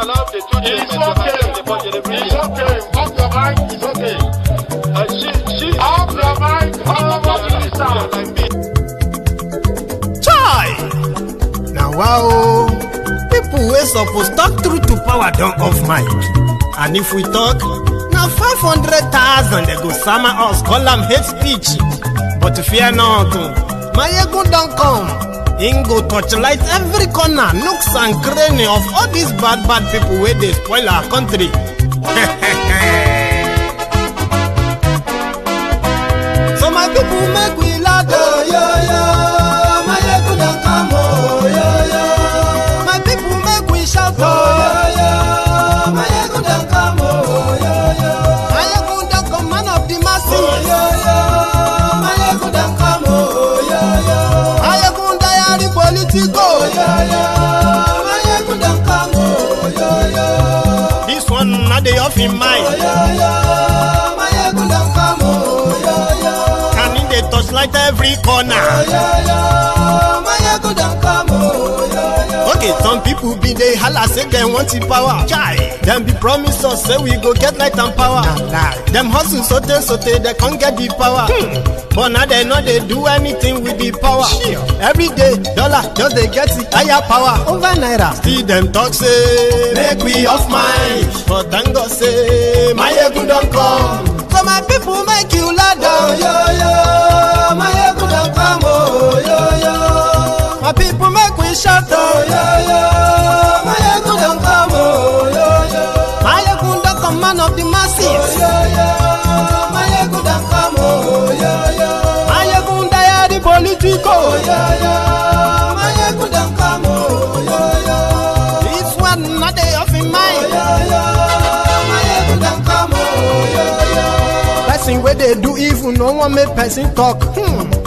allow the two It's okay. It's okay. Off your mind. It's okay. Off your mind. Like me. Chai! Now wow, people wey suppose talk truth to power don't off mic. And if we talk, now 500,000 they go summer us, call them hate speech. But fear not, my ego don't come. Ingo torchlight every corner, nooks and cranny of all these bad people where they spoil our country. So my people make we laugh, oh, yo, yo. My ego don't come, oh, yo, yo. My people make we shout, oh, yo, yo. My ego don't come, oh, yo, yo. My ego don't come, man of the masses, oh, yo, yo. My ego don't come, oh, yo, yo. My ego diary politico, oh, yo, yo. My ego don't come, oh, yo, yo. This one not the off in mind, oh, yo, yo. My ego don't come, oh, yo, yo. Can in the touchlight every corner, oh, yo, yo. My ego don't come, oh, yo, yo. Okay, some people be they holla say they want the power. Chai, them be promise us say we go get light and power. Them hustle so they can't get the power. But now they know they do anything with the power. Every day, dollar just they get the higher power. Over naira, still them talk say make we off mind. But thank God say my ego don't come. So my people make you laugh, oh, yo, yo. My ego don't come, oh, yo, yo. My people make we shout, oh, yo, yo. My ego don't come, oh, yo, yo. My ego don't come, man of the masses, oh, yo, yo. My ego don't come, oh, yo, yo. My ego diary politico, oh, yo, yo. My ego don't come, oh, yo, yo. This one not day off in mind, oh, yo, yo. My ego don't come, oh, yo, yo. Person where they do evil, no one make person talk.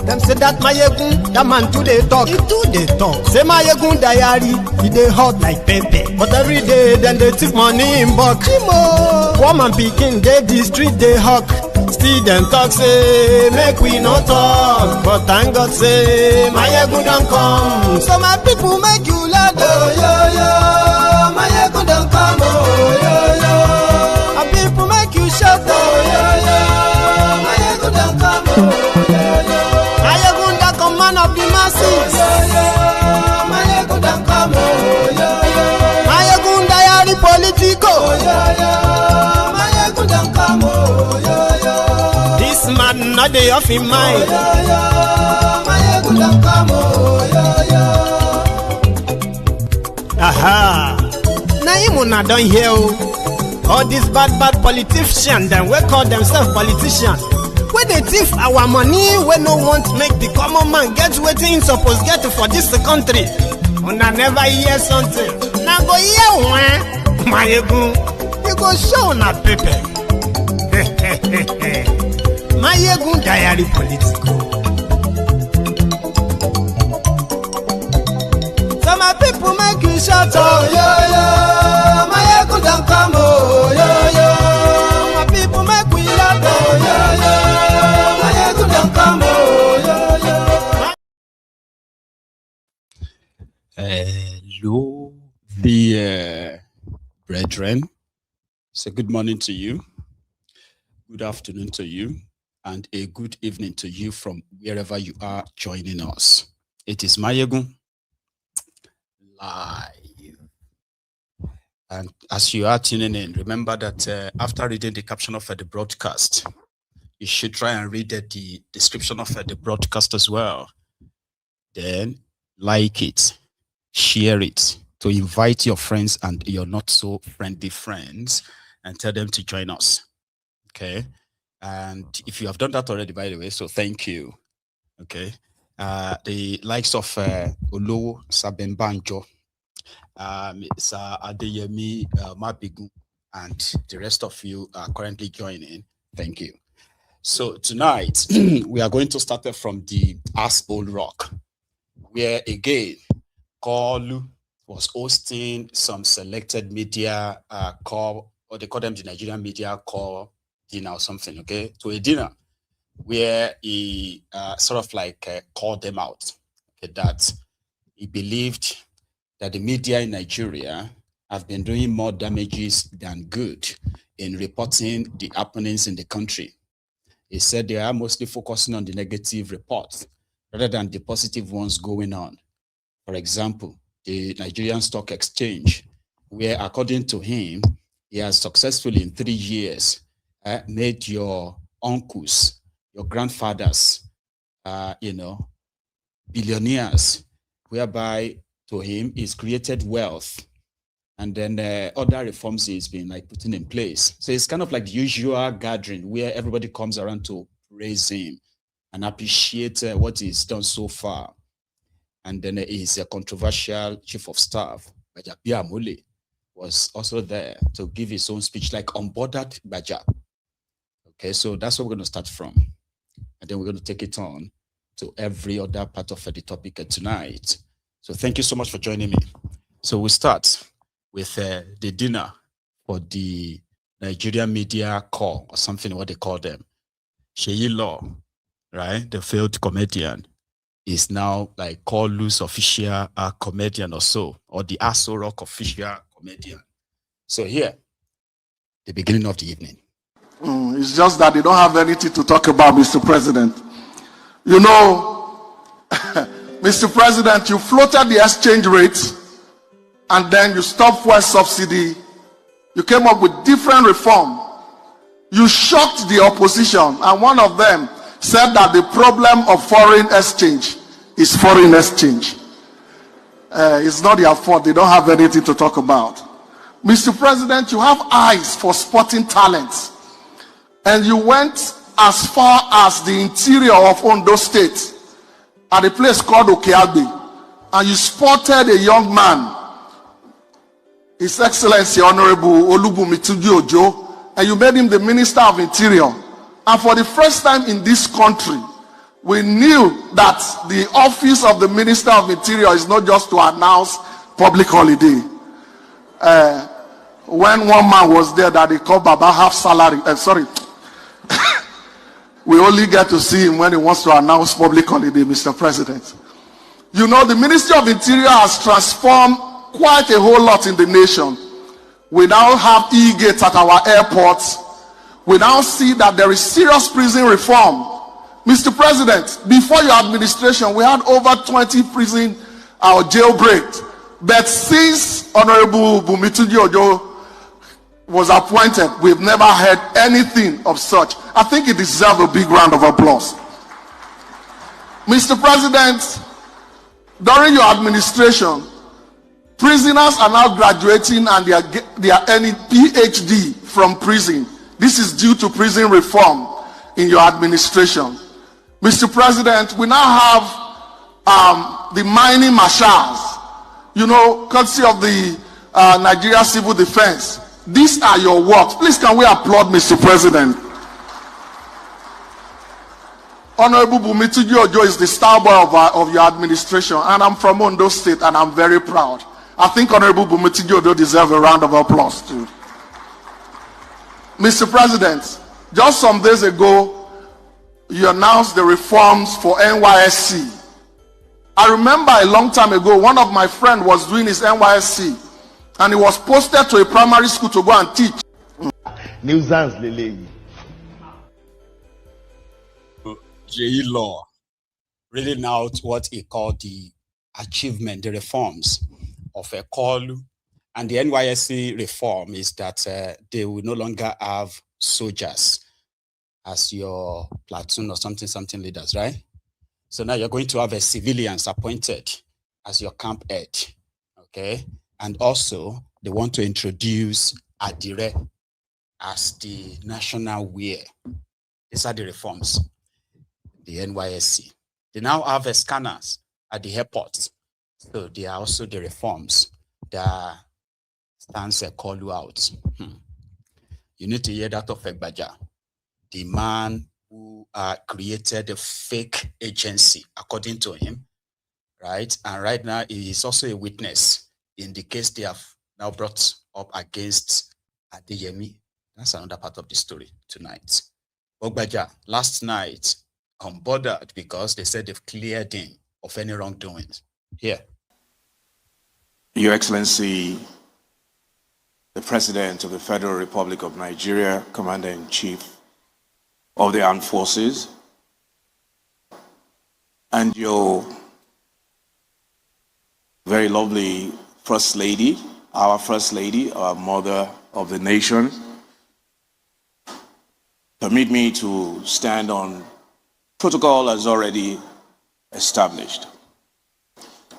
Them say that my egun, that man too they talk. He too they talk. Say my egun diary, he they hot like pepper. But every day then they take money in bulk. Woman picking, they the street they hawk. Still them talk say make we no talk. But thank God say my egun don't come. So my people make you laugh, oh, yo, yo. My egun don't come, oh, yo, yo. My people make you shout, oh, yo, yo. My egun don't come, oh, yo, yo. My ego don't come, man of the masses, oh, yo, yo. My ego don't come, oh, yo, yo. My ego diary politico, oh, yo, yo. My ego don't come, oh, yo, yo. This man not the off in mind, oh, yo, yo. My ego don't come, oh, yo, yo. Aha. Now you not done here, all these bad politicians, then we call themselves politicians. When they thief our money, we no want make the common man get waiting supposed get for this country. Una never hear something. Now go hear one, my ego. You go show na paper. My ego diary political. So my people make you shout, oh, yo, yo. My ego don't come, oh, yo, yo. My people make we laugh, oh, yo, yo. Hello, the brethren. So good morning to you, good afternoon to you, and a good evening to you from wherever you are joining us. It is Mayegun live. And as you are tuning in, remember that after reading the caption of the broadcast, you should try and read the description of the broadcast as well. Then like it, share it, to invite your friends and your not so friendly friends and tell them to join us. Okay. And if you have done that already, by the way, so thank you. Okay. The likes of Olowo Sabembanjo, Mr Adeniyi Mathew, and the rest of you are currently joining. Thank you. So tonight we are going to start from the Old Rock, where again Koolu was hosting some selected media call, or they call them the Nigerian media call dinner or something. Okay, to a dinner where he sort of like called them out, okay, that he believed that the media in Nigeria have been doing more damages than good in reporting the happenings in the country. He said they are mostly focusing on the negative reports rather than the positive ones going on. For example, the Nigerian Stock Exchange, where according to him, he has successfully in 3 years made your uncles, your grandfathers, billionaires, whereby to him is created wealth. And then other reforms he's been like putting in place. So it's kind of like the usual gathering where everybody comes around to praise him and appreciate what he's done so far. And then he's a controversial chief of staff, Gbajabiamole, was also there to give his own speech, like unbothered Gbaja. Okay, so that's what we're going to start from. And then we're going to take it on to every other part of the topic tonight. So thank you so much for joining me. So we'll start with the dinner for the Nigerian Media Corps, or something, what they call them. Seyi Law, right, the failed comedian, is now like Koolu's official comedian or so, or the Aso Rock official comedian. So here, the beginning of the evening. It's just that they don't have anything to talk about, Mr. President. You know, Mr. President, you floated the exchange rate, and then you stopped fuel subsidy. You came up with different reform. You shocked the opposition, and one of them said that the problem of foreign exchange is foreign exchange. It's not their fault. They don't have anything to talk about. Mr. President, you have eyes for sporting talents, and you went as far as the interior of Ondo State at a place called Okeagbe, and you spotted a young man, His Excellency Honorable Olubunmi Ojo, and you made him the Minister of Interior. And for the first time in this country, we knew that the office of the Minister of Interior is not just to announce public holiday. When one man was there that they called Baba half salary, we only get to see him when he wants to announce public holiday, Mr. President. You know, the Ministry of Interior has transformed quite a whole lot in the nation. We now have e-gates at our airports. We now see that there is serious prison reform. Mr. President, before your administration, we had over 20 prison or jailbreaks. But since Honorable Bumituji Ojo was appointed, we've never heard anything of such. I think it deserves a big round of applause. Mr. President, during your administration, prisoners are now graduating and they are earning PhD from prison. This is due to prison reform in your administration. Mr. President, we now have the mining marshals, you know, courtesy of the Nigeria Civil Defense. These are your works. Please, can we applaud Mr. President? Honorable Bumituji Ojo is the star boy of your administration, and I'm from Ondo State, and I'm very proud. I think Honorable Bumituji Ojo deserves a round of applause too. Mr. President, just some days ago, you announced the reforms for NYSC. I remember a long time ago, one of my friends was doing his NYSC, and he was posted to a primary school to go and teach. Nuisance, Lele. J. Law reading out what he called the achievement, the reforms of a Koolu. And the NYSC reform is that they will no longer have soldiers as your platoon or something leaders, right? So now you're going to have a civilians appointed as your camp head, okay? And also, they want to introduce Adire as the national wear. These are the reforms. The NYSC. They now have scanners at the airports. So they are also the reforms that stands Koolu out. You need to hear that of Gbaja, the man who created a fake agency, according to him, right? And right now, he is also a witness in the case they have now brought up against Adeyemi. That's another part of the story tonight. But Gbaja, last night, unbothered because they said they've cleared him of any wrongdoings. Here. Your Excellency, the President of the Federal Republic of Nigeria, Commander-in-Chief of the Armed Forces, and your very lovely First Lady, our mother of the nation. Permit me to stand on protocol as already established.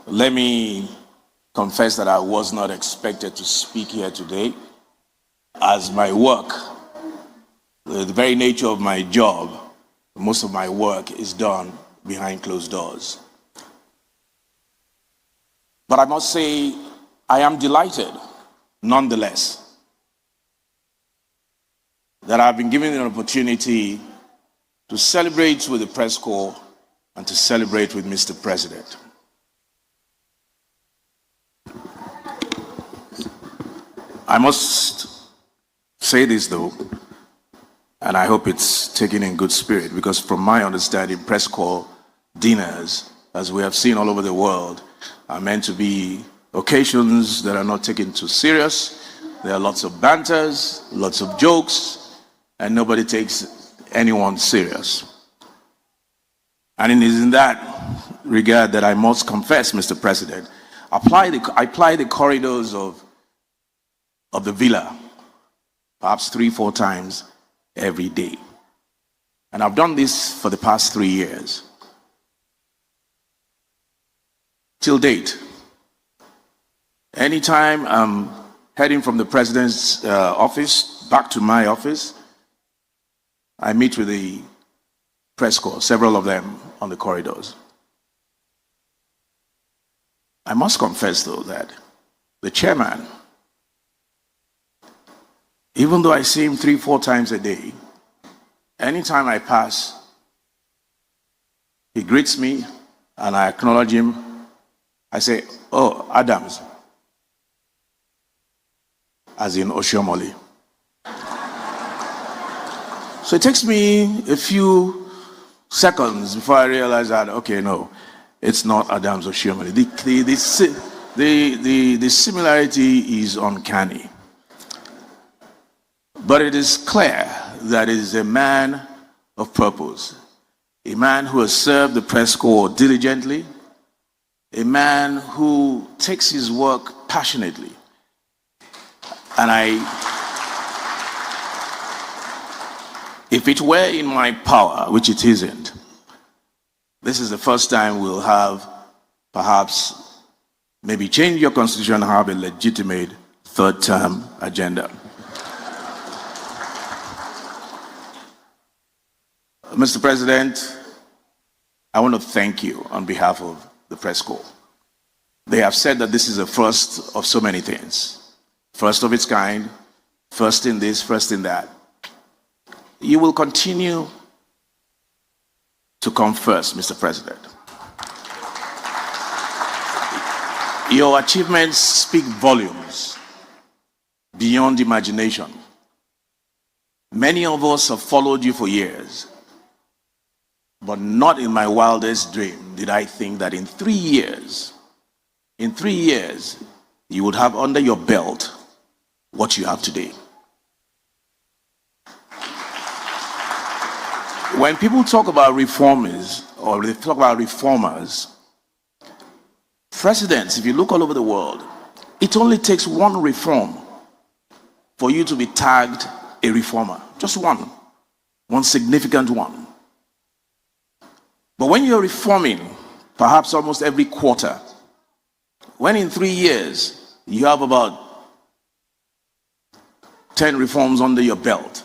Let me confess that I was not expected to speak here today, as my work, the very nature of my job, most of my work is done behind closed doors. But I must say, I am delighted, nonetheless, that I've been given an opportunity to celebrate with the press corps and to celebrate with Mr. President. I must say this though, and I hope it's taken in good spirit, because from my understanding, press corps dinners, as we have seen all over the world, are meant to be occasions that are not taken too serious. There are lots of banters, lots of jokes, and nobody takes anyone serious. And it is in that regard that I must confess, Mr. President, I apply the corridors of the villa, perhaps 3-4 times every day. And I've done this for the past 3 years. Till date, anytime I'm heading from the President's office back to my office, I meet with the press corps, several of them on the corridors. I must confess though that the chairman, even though I see him 3-4 times a day, anytime I pass, he greets me and I acknowledge him. I say, "Oh, Adams," as in Oshiomhole. So it takes me a few seconds before I realize that, okay, no, it's not Adams Oshiomhole. The similarity is uncanny. But it is clear that it is a man of purpose, a man who has served the press corps diligently, a man who takes his work passionately. And if it were in my power, which it isn't, this is the first time we'll have, perhaps, maybe change your constitution and have a legitimate third-term agenda. Mr. President, I want to thank you on behalf of the press corps. They have said that this is the first of so many things. First of its kind, first in this, first in that. You will continue to come first, Mr. President. Your achievements speak volumes beyond imagination. Many of us have followed you for years. But not in my wildest dream did I think that in 3 years, you would have under your belt what you have today. When people talk about reformers, or they talk about reformers, presidents, if you look all over the world, it only takes one reform for you to be tagged a reformer. Just one significant one. But when you're reforming, perhaps almost every quarter, when in 3 years you have about 10 reforms under your belt,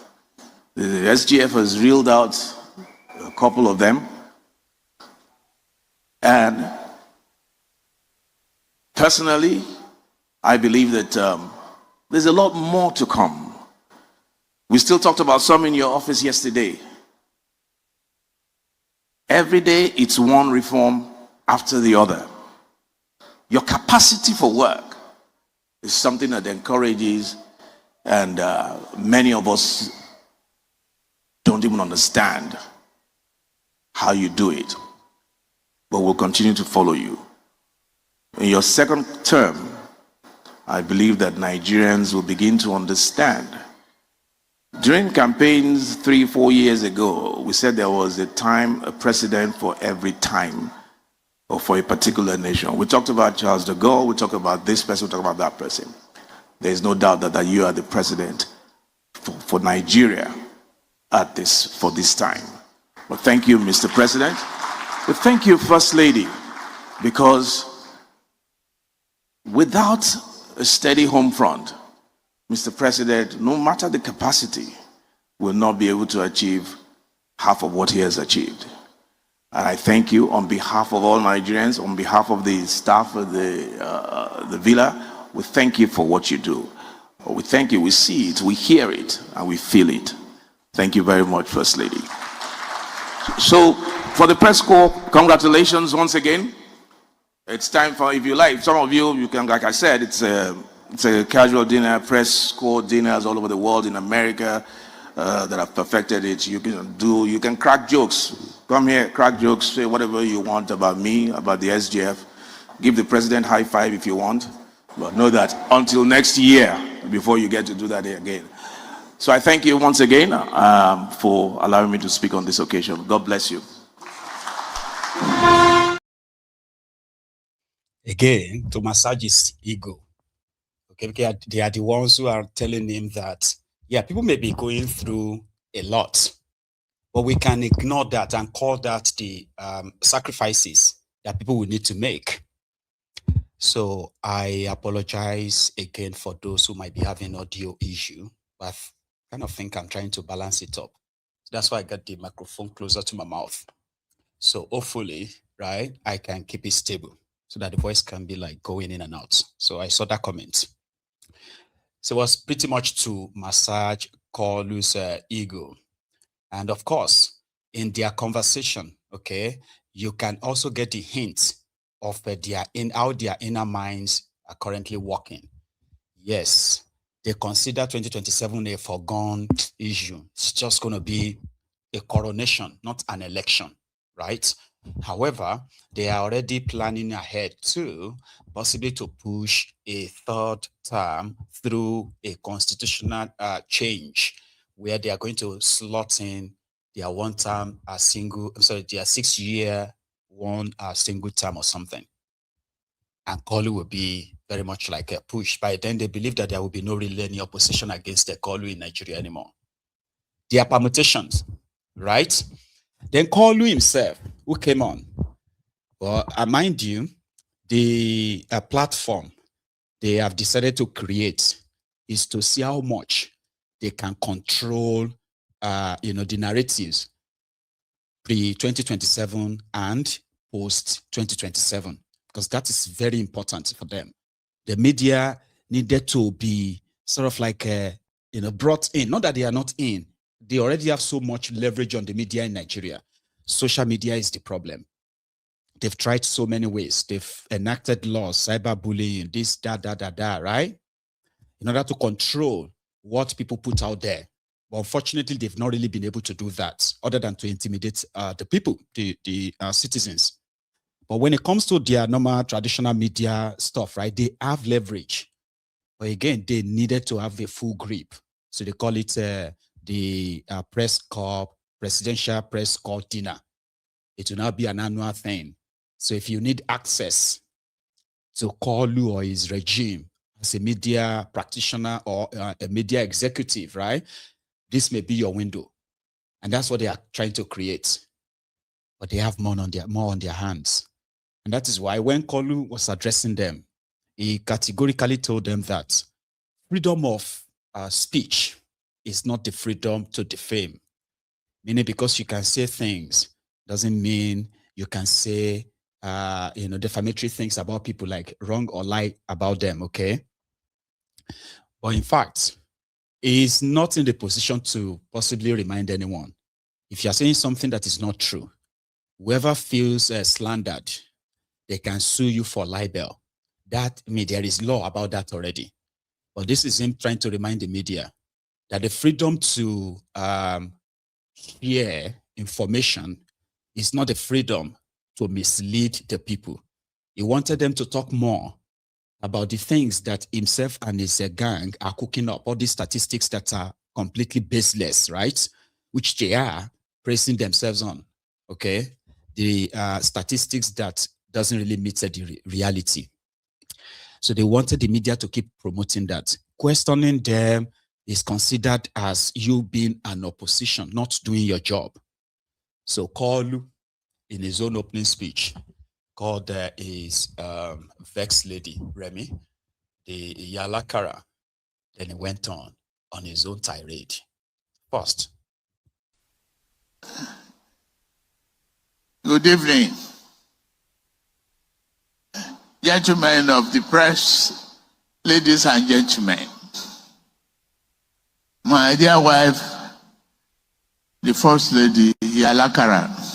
the SGF has reeled out a couple of them, and personally, I believe that there's a lot more to come. We still talked about some in your office yesterday. Every day, it's one reform after the other. Your capacity for work is something that encourages, and many of us don't even understand how you do it. But we'll continue to follow you. In your second term, I believe that Nigerians will begin to understand. During campaigns 3-4 years ago, we said there was a precedent for every time or for a particular nation. We talked about Charles de Gaulle, we talked about this person, we talked about that person. There's no doubt that you are the president for Nigeria for this time. But thank you, Mr. President. But thank you, First Lady, because without a steady home front, Mr. President, no matter the capacity, will not be able to achieve half of what he has achieved. And I thank you on behalf of all Nigerians, on behalf of the staff of the villa. We thank you for what you do. We thank you, we see it, we hear it, and we feel it. Thank you very much, First Lady. So, for the press corps, congratulations once again. It's time for, if you like, some of you can, like I said, it's a casual dinner, press corps dinners all over the world, in America, that have perfected it. You can crack jokes. Come here, crack jokes, say whatever you want about me, about the SGF. Give the president high five if you want, but know that until next year, before you get to do that again. So I thank you once again for allowing me to speak on this occasion. God bless you. Again, to massage his ego. Okay, because they are the ones who are telling him that, yeah, people may be going through a lot, but we can ignore that and call that the sacrifices that people will need to make. So I apologize again for those who might be having audio issue, but I kind of think I'm trying to balance it up. So that's why I got the microphone closer to my mouth. So hopefully, right, I can keep it stable so that the voice can be like going in and out. So I saw that comment. So it was pretty much to massage Koolu's ego. And of course, in their conversation, okay, you can also get the hint of how their inner minds are currently working. Yes, they consider 2027 a foregone issue. It's just going to be a coronation, not an election, right? However, they are already planning ahead too, possibly to push a third term through a constitutional change, where they are going to slot in their one term, their 6-year, one single term or something. And Koolu will be very much like a push. By then, they believe that there will be no really any opposition against the Koolu in Nigeria anymore. Their permutations, right? Then Koolu himself, who came on. Well, mind you, the platform they have decided to create is to see how much they can control, the narratives pre-2027 and post-2027, because that is very important for them. The media needed to be sort of like, brought in. Not that they are not in. They already have so much leverage on the media in Nigeria. Social media is the problem. They've tried so many ways. They've enacted laws, cyberbullying, this, that, right? In order to control what people put out there. But unfortunately, they've not really been able to do that, other than to intimidate the people, the citizens. But when it comes to their normal traditional media stuff, right, they have leverage. But again, they needed to have a full grip. So they call it the press corps, presidential press corps dinner. It will now be an annual thing. So if you need access to Koolu or his regime as a media practitioner or a media executive, right, this may be your window. And that's what they are trying to create. But they have more on their hands. And that is why when Koolu was addressing them, he categorically told them that freedom of speech is not the freedom to defame. Meaning, because you can say things doesn't mean you can say defamatory things about people, like wrong or lie about them, okay? But in fact, he is not in the position to possibly remind anyone. If you're saying something that is not true, whoever feels slandered, they can sue you for libel. There is law about that already. But this is him trying to remind the media that the freedom to share information is not the freedom to mislead the people. He wanted them to talk more about the things that himself and his gang are cooking up, all these statistics that are completely baseless, right? Which they are praising themselves on, okay? The statistics that doesn't really meet the reality. So they wanted the media to keep promoting that. Questioning them is considered as you being an opposition, not doing your job. So Koolu, in his own opening speech, called his vexed lady, Remy, the Yalakara. Then he went on his own tirade. First. Good evening, gentlemen of the press, ladies and gentlemen. My dear wife, the First Lady, Yalakara.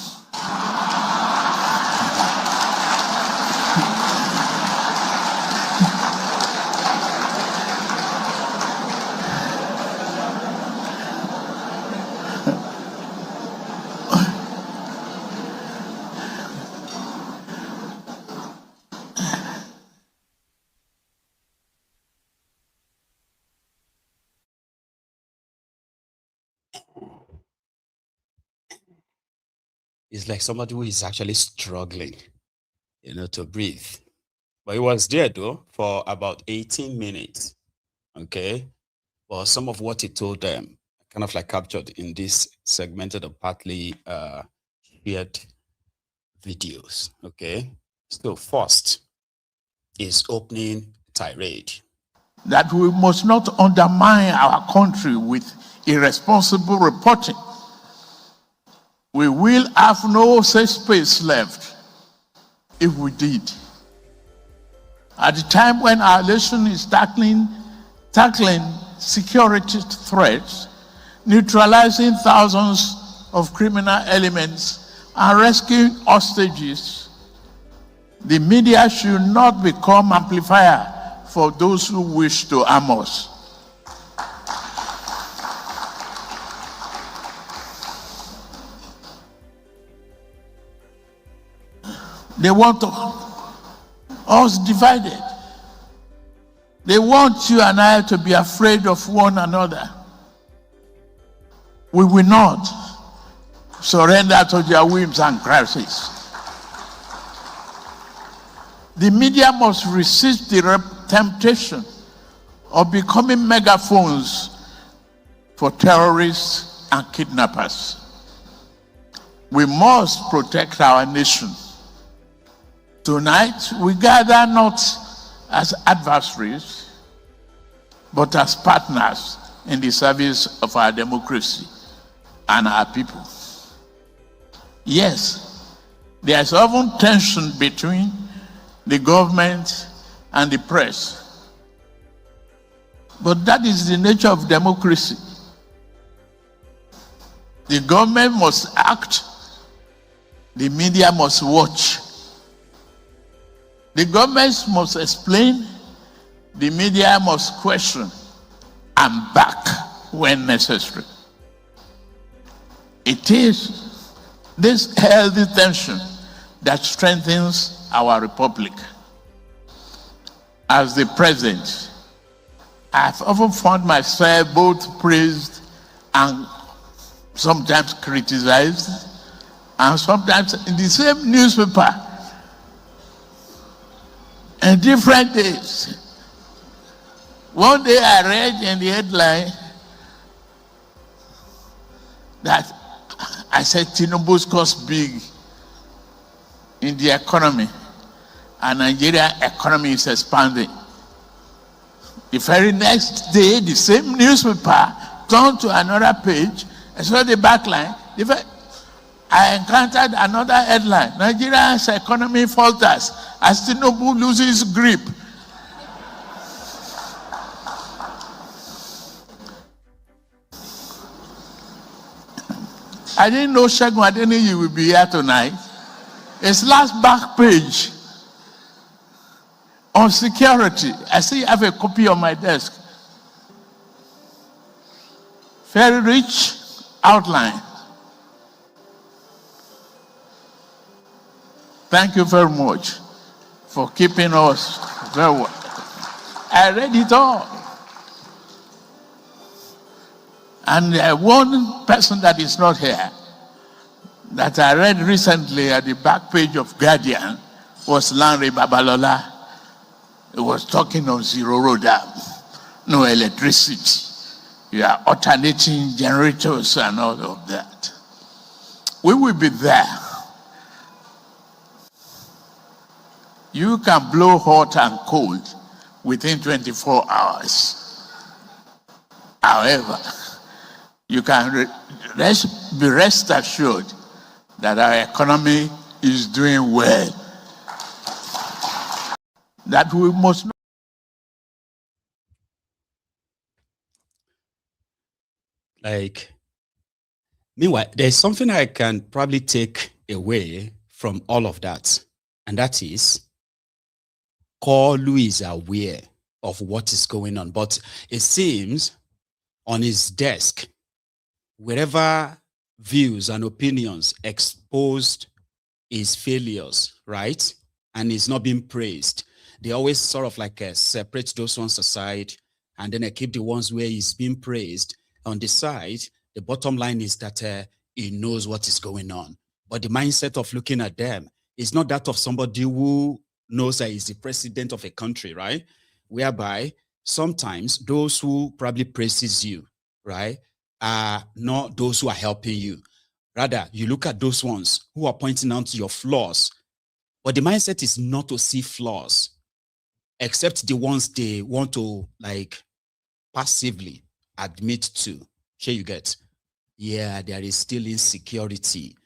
It's like somebody who is actually struggling, to breathe. But he was there though for about 18 minutes. Okay. But some of what he told them kind of like captured in this segmented or partly shared videos. Okay. So first is opening tirade. That we must not undermine our country with irresponsible reporting. We will have no safe space left if we did. At the time when our nation is tackling security threats, neutralizing thousands of criminal elements, and rescuing hostages, the media should not become amplifier for those who wish to harm us. They want us divided. They want you and I to be afraid of one another. We will not surrender to their whims and crises. The media must resist the temptation of becoming megaphones for terrorists and kidnappers. We must protect our nation. Tonight, we gather not as adversaries, but as partners in the service of our democracy and our people. Yes, there is often tension between the government and the press, but that is the nature of democracy. The government must act, the media must watch. The government must explain, the media must question and back when necessary. It is this healthy tension that strengthens our republic. As the president, I've often found myself both praised and sometimes criticized, and sometimes in the same newspaper, in different days. One day I read in the headline that I said TINUBU's cost big in the economy and Nigerian economy is expanding. The very next day, the same newspaper turned to another page, I saw the backline. I encountered another headline. Nigeria's economy falters as TINUBU loses grip. I didn't know Segun Adeniyi will be here tonight. His last back page on security. I still have a copy on my desk. Very rich outline. Thank you very much for keeping us very well. I read it all. And one person that is not here, that I read recently at the back page of Guardian, was Lanre Babalola. He was talking of zero road, no electricity. You are alternating generators and all of that. We will be there. You can blow hot and cold within 24 hours. However, you can be rest assured that our economy is doing well. That we must not. Meanwhile, there's something I can probably take away from all of that, and that is Koolu is aware of what is going on, but it seems on his desk, wherever views and opinions exposed his failures, right? And he's not being praised. They always sort of like separate those ones aside, and then keep the ones where he's being praised on the side. The bottom line is that he knows what is going on. But the mindset of looking at them is not that of somebody who knows that he's the president of a country, right? Whereby sometimes those who probably praises you, right, are not those who are helping you. Rather, you look at those ones who are pointing out to your flaws. But the mindset is not to see flaws, except the ones they want to like passively admit to. Here you get, yeah, there is still insecurity.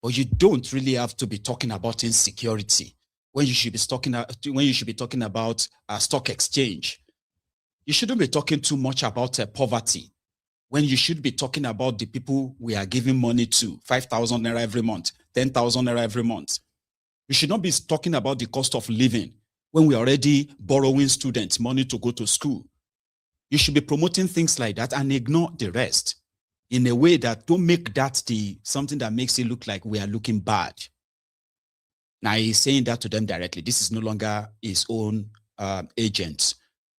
But you don't really have to be talking about insecurity when you should be talking about a stock exchange. You shouldn't be talking too much about poverty when you should be talking about the people we are giving money to, 5,000 naira every month, 10,000 naira every month. You should not be talking about the cost of living when we're already borrowing students money to go to school. You should be promoting things like that and ignore the rest in a way that don't make that something that makes it look like we are looking bad. Now he's saying that to them directly. This is no longer his own agent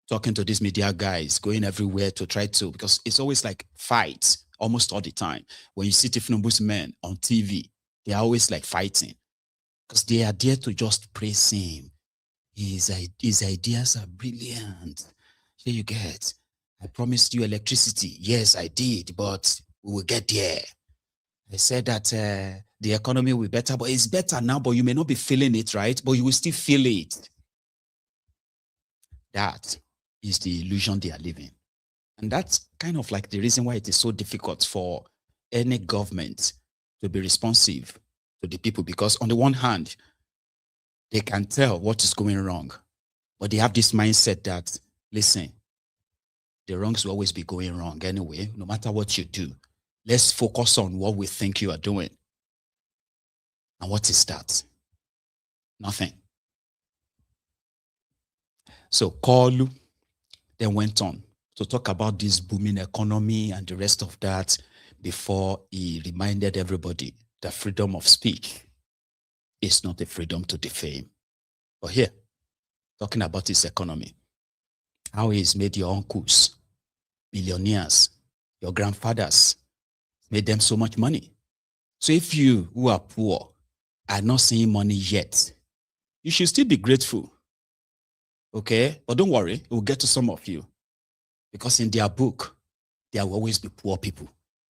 talking to these media guys, going everywhere to try to, because it's always like fights almost all the time. When you see TINUBU's men on TV, they're always like fighting because they are there to just praise him. His ideas are brilliant. Here you get, I promised you electricity. Yes, I did, but we will get there. I said that the economy will be better, but it's better now, but you may not be feeling it, right? But you will still feel it. That is the illusion they are living. And that's kind of like the reason why it is so difficult for any government to be responsive to the people, because on the one hand, they can tell what is going wrong, but they have this mindset that, listen, the wrongs will always be going wrong anyway, no matter what you do. Let's focus on what we think you are doing. And what is that? Nothing. So Koolu then went on to talk about this booming economy and the rest of that before he reminded everybody that freedom of speech is not a freedom to defame. But here, talking about his economy, how he's made your uncles billionaires, your grandfathers, made them so much money. So if you who are poor are not seeing money yet, you should still be grateful. Okay? But don't worry, we'll get to some of you. Because in their book, there will always be poor people.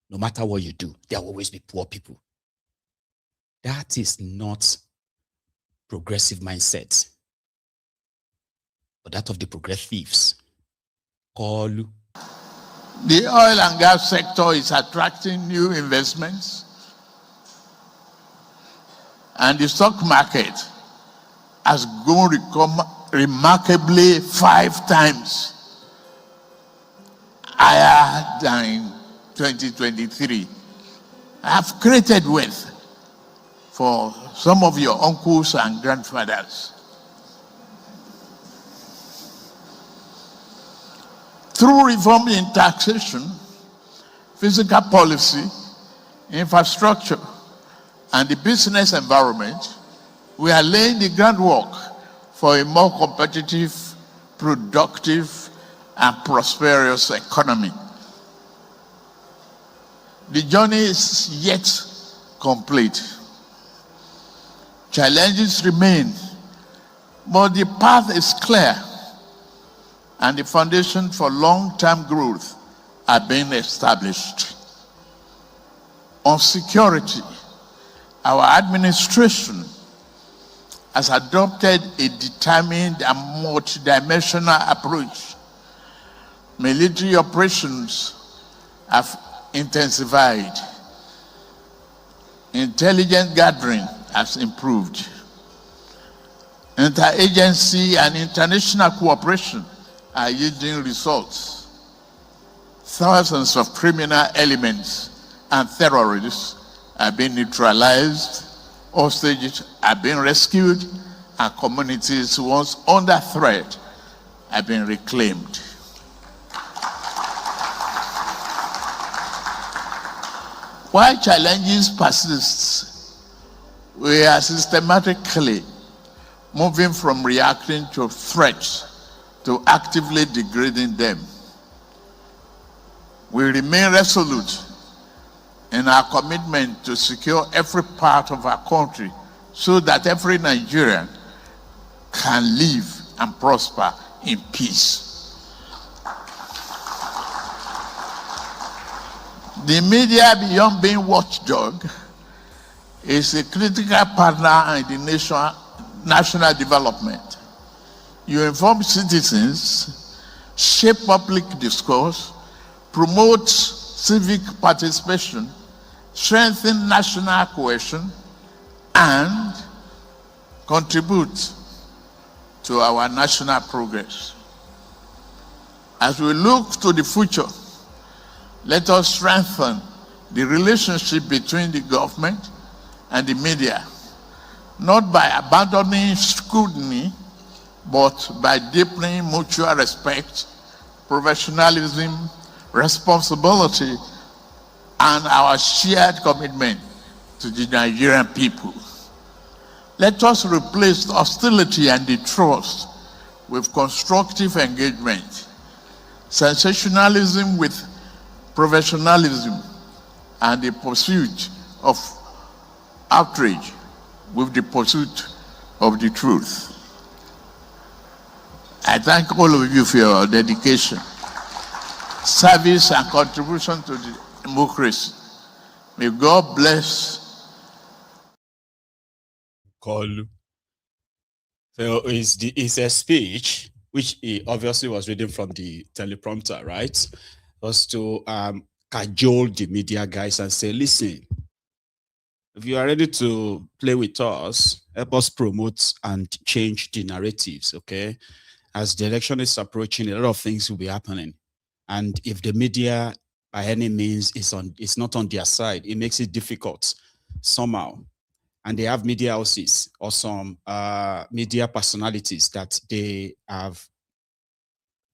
No matter what you do, there will always be poor people. That is not progressive mindset, but that of the progressives. Koolu. The oil and gas sector is attracting new investments, and the stock market has grown remarkably 5 times higher than in 2023. I have created wealth for some of your uncles and grandfathers. Through reform in taxation, fiscal policy, infrastructure, and the business environment, we are laying the groundwork for a more competitive, productive, and prosperous economy. The journey is yet complete. Challenges remain, but the path is clear, and the foundation for long-term growth are being established. On security, our administration has adopted a determined and multidimensional approach. Military operations have intensified. Intelligence gathering has improved. Interagency and international cooperation are yielding results. Thousands of criminal elements and terrorists are being neutralized, hostages are being rescued, and communities once under threat are being reclaimed. While challenges persist, we are systematically moving from reacting to threats to actively degrading them. We remain resolute in our commitment to secure every part of our country so that every Nigerian can live and prosper in peace. The media, beyond being watchdog, is a critical partner in the national development. You inform citizens, shape public discourse, promote civic participation, strengthen national cohesion, and contribute to our national progress. As we look to the future, let us strengthen the relationship between the government and the media, not by abandoning scrutiny, but by deepening mutual respect, professionalism, responsibility, and our shared commitment to the Nigerian people. Let us replace hostility and distrust with constructive engagement, sensationalism with professionalism, and the pursuit of outrage with the pursuit of the truth. I thank all of you for your dedication, service, and contribution to the democracy. May God bless. Koolu. So it's a speech which he obviously was reading from the teleprompter, right? Was to cajole the media guys and say, listen, if you are ready to play with us, help us promote and change the narratives, okay? As the election is approaching, a lot of things will be happening. And if the media by any means is not on their side, it makes it difficult somehow. And they have media houses or some media personalities that they have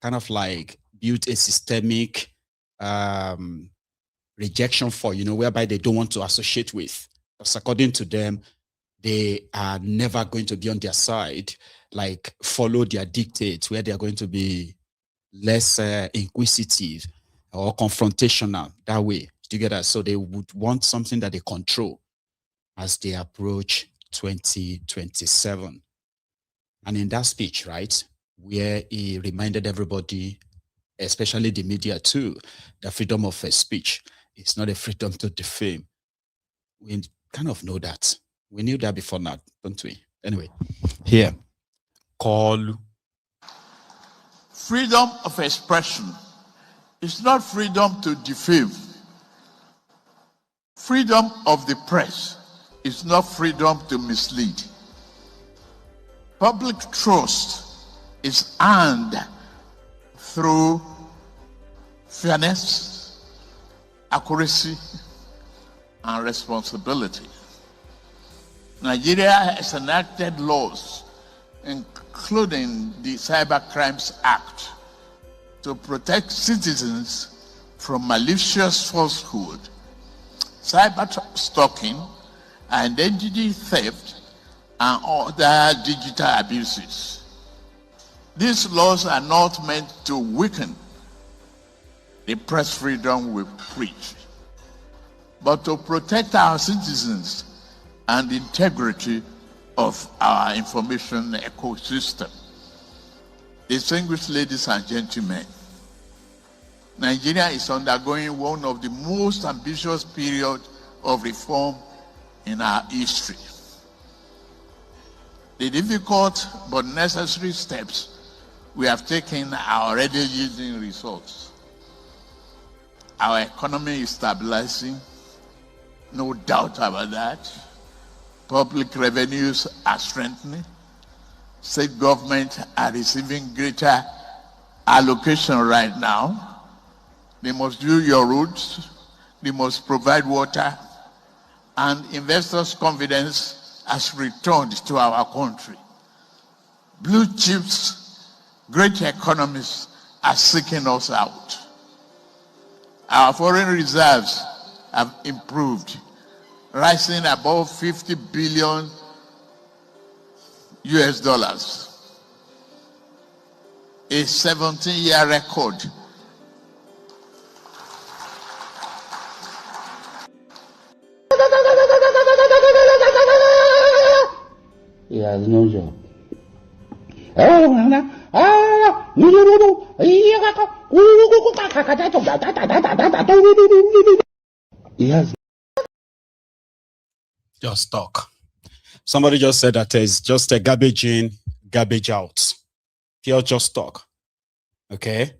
kind of like built a systemic rejection for, whereby they don't want to associate with. Because according to them, they are never going to be on their side, like follow their dictates, where they are going to be less inquisitive or confrontational that way together. So they would want something that they control as they approach 2027. And in that speech, right, where he reminded everybody, especially the media too, the freedom of speech is not a freedom to defame. We kind of know that. We knew that before now, don't we? Anyway, here, Koolu. Freedom of expression is not freedom to defame. Freedom of the press is not freedom to mislead. Public trust is earned through fairness, accuracy, and responsibility. Nigeria has enacted laws, including the Cybercrimes Act, to protect citizens from malicious falsehood, cyber stalking, identity theft, and other digital abuses. These laws are not meant to weaken the press freedom we preach, but to protect our citizens and the integrity of our information ecosystem. Distinguished ladies and gentlemen, Nigeria is undergoing one of the most ambitious periods of reform in our history. The difficult but necessary steps we have taken are already yielding results. Our economy is stabilizing, no doubt about that. Public revenues are strengthening. State governments are receiving greater allocation right now. They must do your roads, they must provide water, and investors' confidence has returned to our country. Blue chips, great economies are seeking us out. Our foreign reserves have improved, rising above 50 billion US dollars, a 17-year record. He has no job. He has. Just talk. Somebody just said that it's just a garbage in, garbage out. Pure just talk. Okay?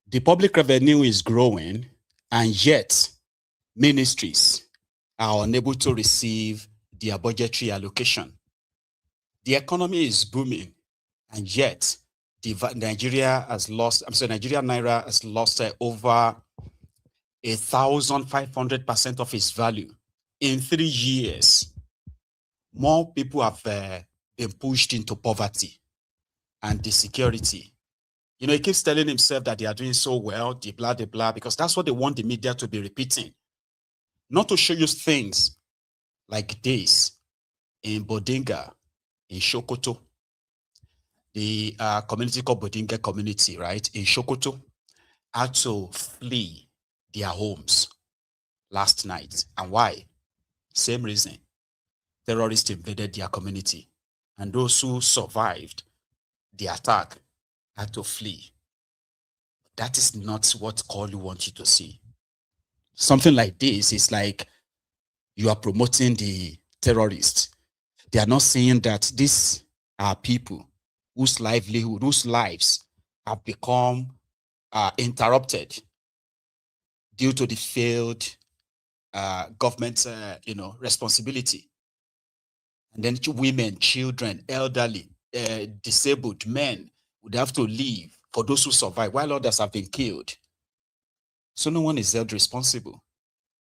The public revenue is growing, and yet ministries are unable to receive their budgetary allocation. The economy is booming, and yet Nigeria Naira has lost over 1,500% of its value in 3 years. More people have been pushed into poverty and insecurity. You know, he keeps telling himself that they are doing so well, the blah, because that's what they want the media to be repeating. Not to show you things like this in Bodinga, in Sokoto, the community called Bodinga community, right, in Sokoto, had to flee their homes last night. And why? Same reason. Terrorists invaded their community, and those who survived the attack had to flee. That is not what Koolu wants you to see. Something like this is like you are promoting the terrorists. They are not saying that these are people whose livelihood, whose lives have become interrupted due to the failed government, responsibility. And then women, children, elderly, disabled men would have to leave for those who survive, while others have been killed. So no one is held responsible.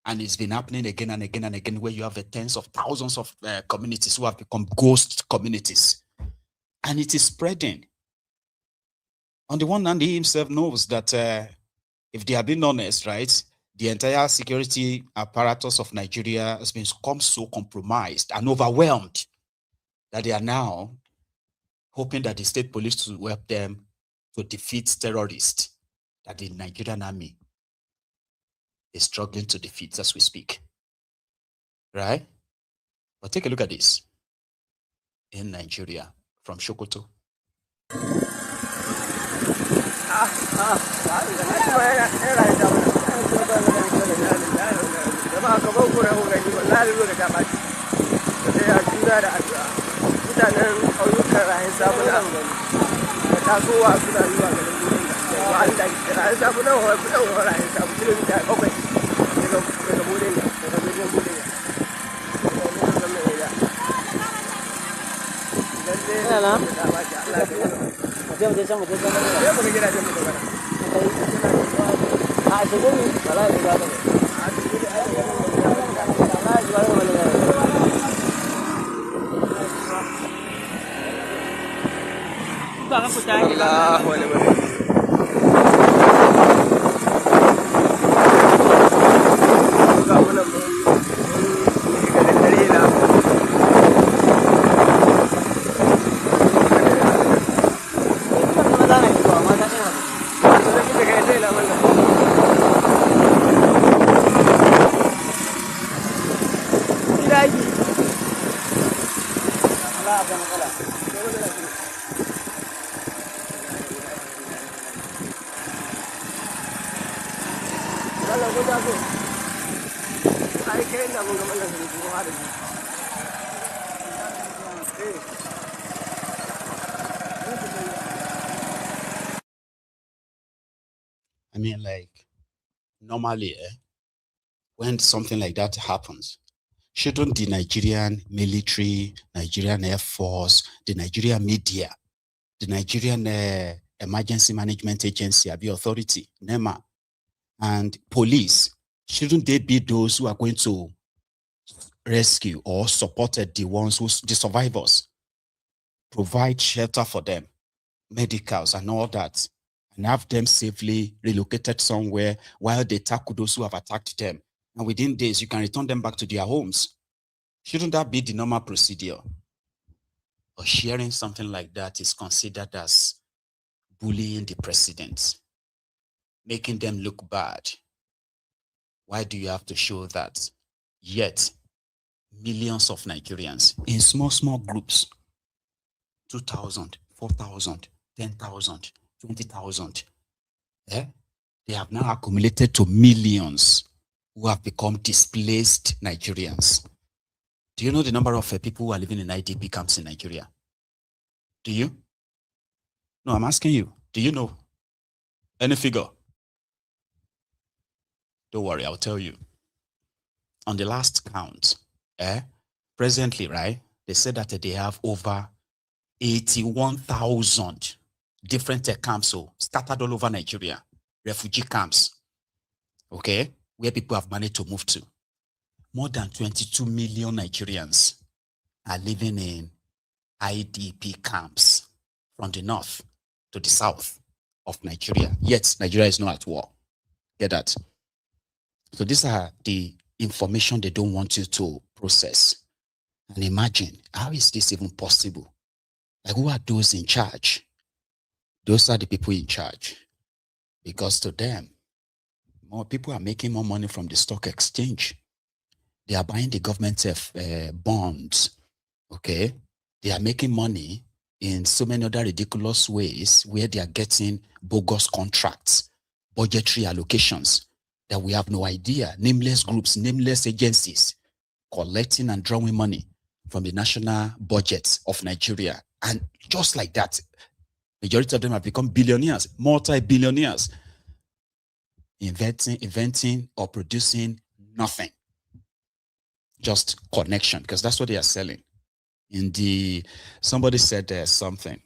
And it's been happening again and again and again, where you have tens of thousands of communities who have become ghost communities. And it is spreading. On the one hand, he himself knows that if they are being honest, right, the entire security apparatus of Nigeria has become so compromised and overwhelmed that they are now hoping that the state police will help them to defeat terrorists that the Nigerian army is struggling to defeat as we speak. Right? But take a look at this in Nigeria from Sokoto. I mean, like, normally, when something like that happens, shouldn't the Nigerian military, Nigerian Air Force, the Nigerian media, the Nigerian Emergency Management Agency, the authority, NEMA, and police, shouldn't they be those who are going to rescue or support the ones who, the survivors, provide shelter for them, medicals and all that, and have them safely relocated somewhere while they tackle those who have attacked them. And within days, you can return them back to their homes. Shouldn't that be the normal procedure? Or sharing something like that is considered as bullying the president, making them look bad. Why do you have to show that? Yet, millions of Nigerians in small groups, 2,000, 4,000, 10,000, 20,000, they have now accumulated to millions who have become displaced Nigerians. Do you know the number of people who are living in IDP camps in Nigeria? Do you? No, I'm asking you. Do you know? Any figure? Don't worry, I'll tell you. On the last count, presently, right, they said that they have over 81,000 different camps scattered all over Nigeria, refugee camps, okay, where people have managed to move to. More than 22 million Nigerians are living in IDP camps from the north to the south of Nigeria. Yet Nigeria is not at war. Get that? So these are the information they don't want you to process. And imagine, how is this even possible? Like, who are those in charge? Those are the people in charge. Because to them, more people are making more money from the stock exchange. They are buying the government bonds, okay? They are making money in so many other ridiculous ways where they are getting bogus contracts, budgetary allocations that we have no idea, nameless groups, nameless agencies collecting and drawing money from the national budget of Nigeria. And just like that, majority of them have become billionaires, multi-billionaires, inventing or producing nothing. Just connection, because that's what they are selling. Somebody said something,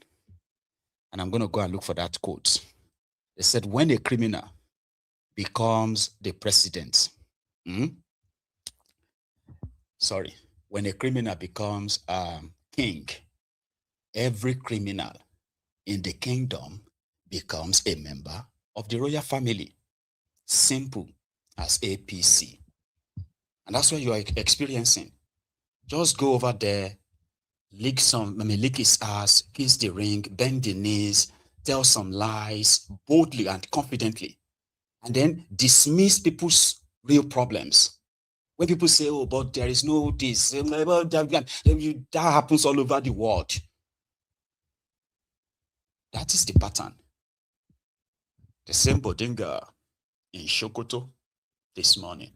and I'm going to go and look for that quote. They said, when a criminal becomes the president, when a criminal becomes king, every criminal in the kingdom becomes a member of the royal family. Simple as APC. And that's what you are experiencing. Just go over there, lick his ass, kiss the ring, bend the knees, tell some lies boldly and confidently, and then dismiss people's real problems. When people say, oh, but there is no this, that happens all over the world. That is the pattern. The same bodinga in Sokoto this morning.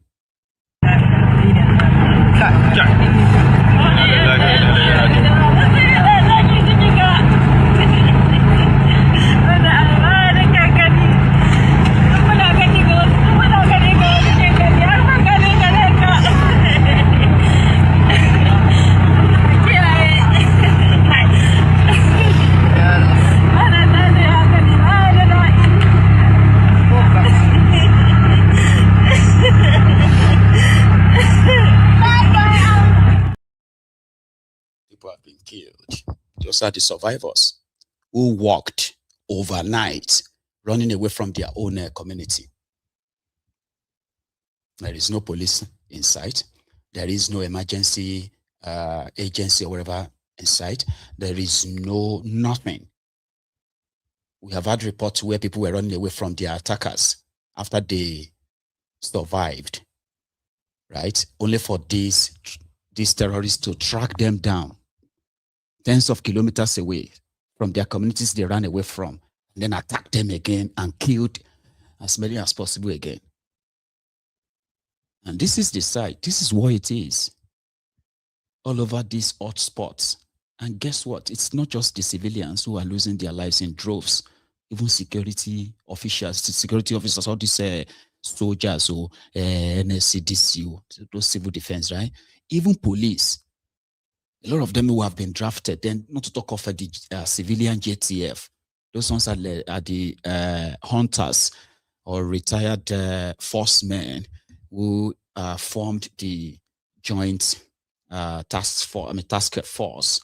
Have been killed. Those are the survivors who walked overnight, running away from their own community. There is no police in sight. There is no emergency agency or whatever in sight. There is nothing. We have had reports where people were running away from their attackers after they survived, right? Only for these terrorists to track them down tens of kilometers away from their communities they ran away from, and then attacked them again and killed as many as possible again. And this is the site. This is what it is. All over these hot spots. And guess what? It's not just the civilians who are losing their lives in droves. Even security officials, security officers, all these soldiers or NSCDC, those civil defense, right? Even police. A lot of them who have been drafted, then not to talk of the civilian JTF. Those ones are the hunters or retired force men who formed the joint task force,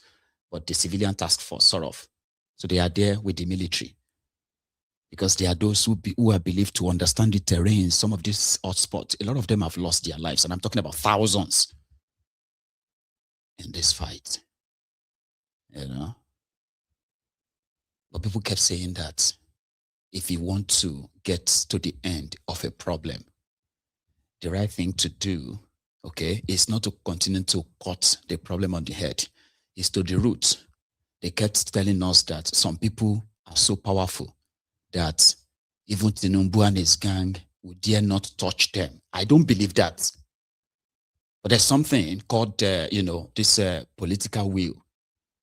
but the civilian task force, sort of. So they are there with the military because they are those who are believed to understand the terrain. Some of these hotspots, a lot of them have lost their lives, and I'm talking about thousands in this fight, you know. But people kept saying that if you want to get to the end of a problem, the right thing to do, okay, is not to continue to cut the problem on the head. It's to the root. They kept telling us that some people are so powerful that even TINUBU and his gang would dare not touch them. I don't believe that. But there's something called, this political will.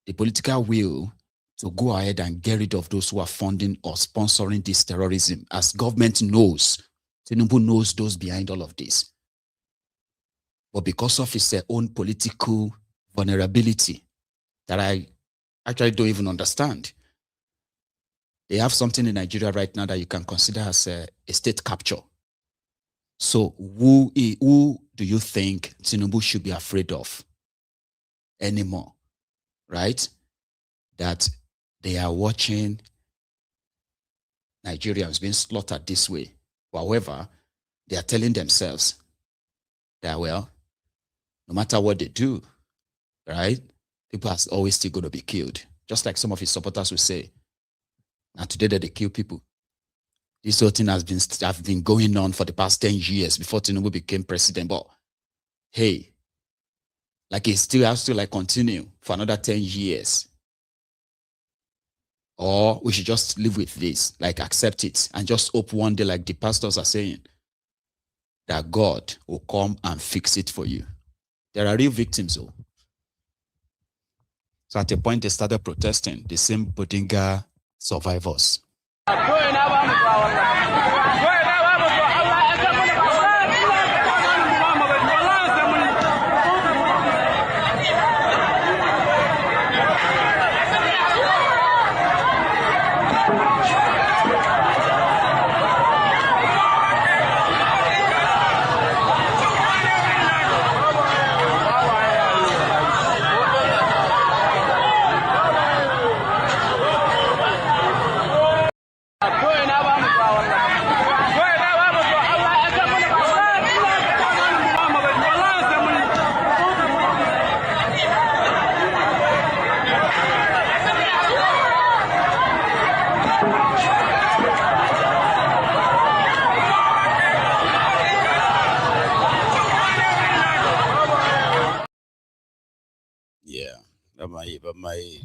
The political will to go ahead and get rid of those who are funding or sponsoring this terrorism. As government knows, TINUBU knows those behind all of this. But because of his own political vulnerability that I actually don't even understand, they have something in Nigeria right now that you can consider as a state capture. So who do you think TINUBU should be afraid of anymore, right? That they are watching Nigerians being slaughtered this way. However, they are telling themselves that, well, no matter what they do, right, people are always still going to be killed. Just like some of his supporters will say, now today that they kill people. This whole thing has been going on for the past 10 years before TINUBU became president. But hey, like it still has to like continue for another 10 years. Or we should just live with this, like accept it, and just hope one day, like the pastors are saying, that God will come and fix it for you. There are real victims, though. So at a point, they started protesting, the same Bodinga survivors.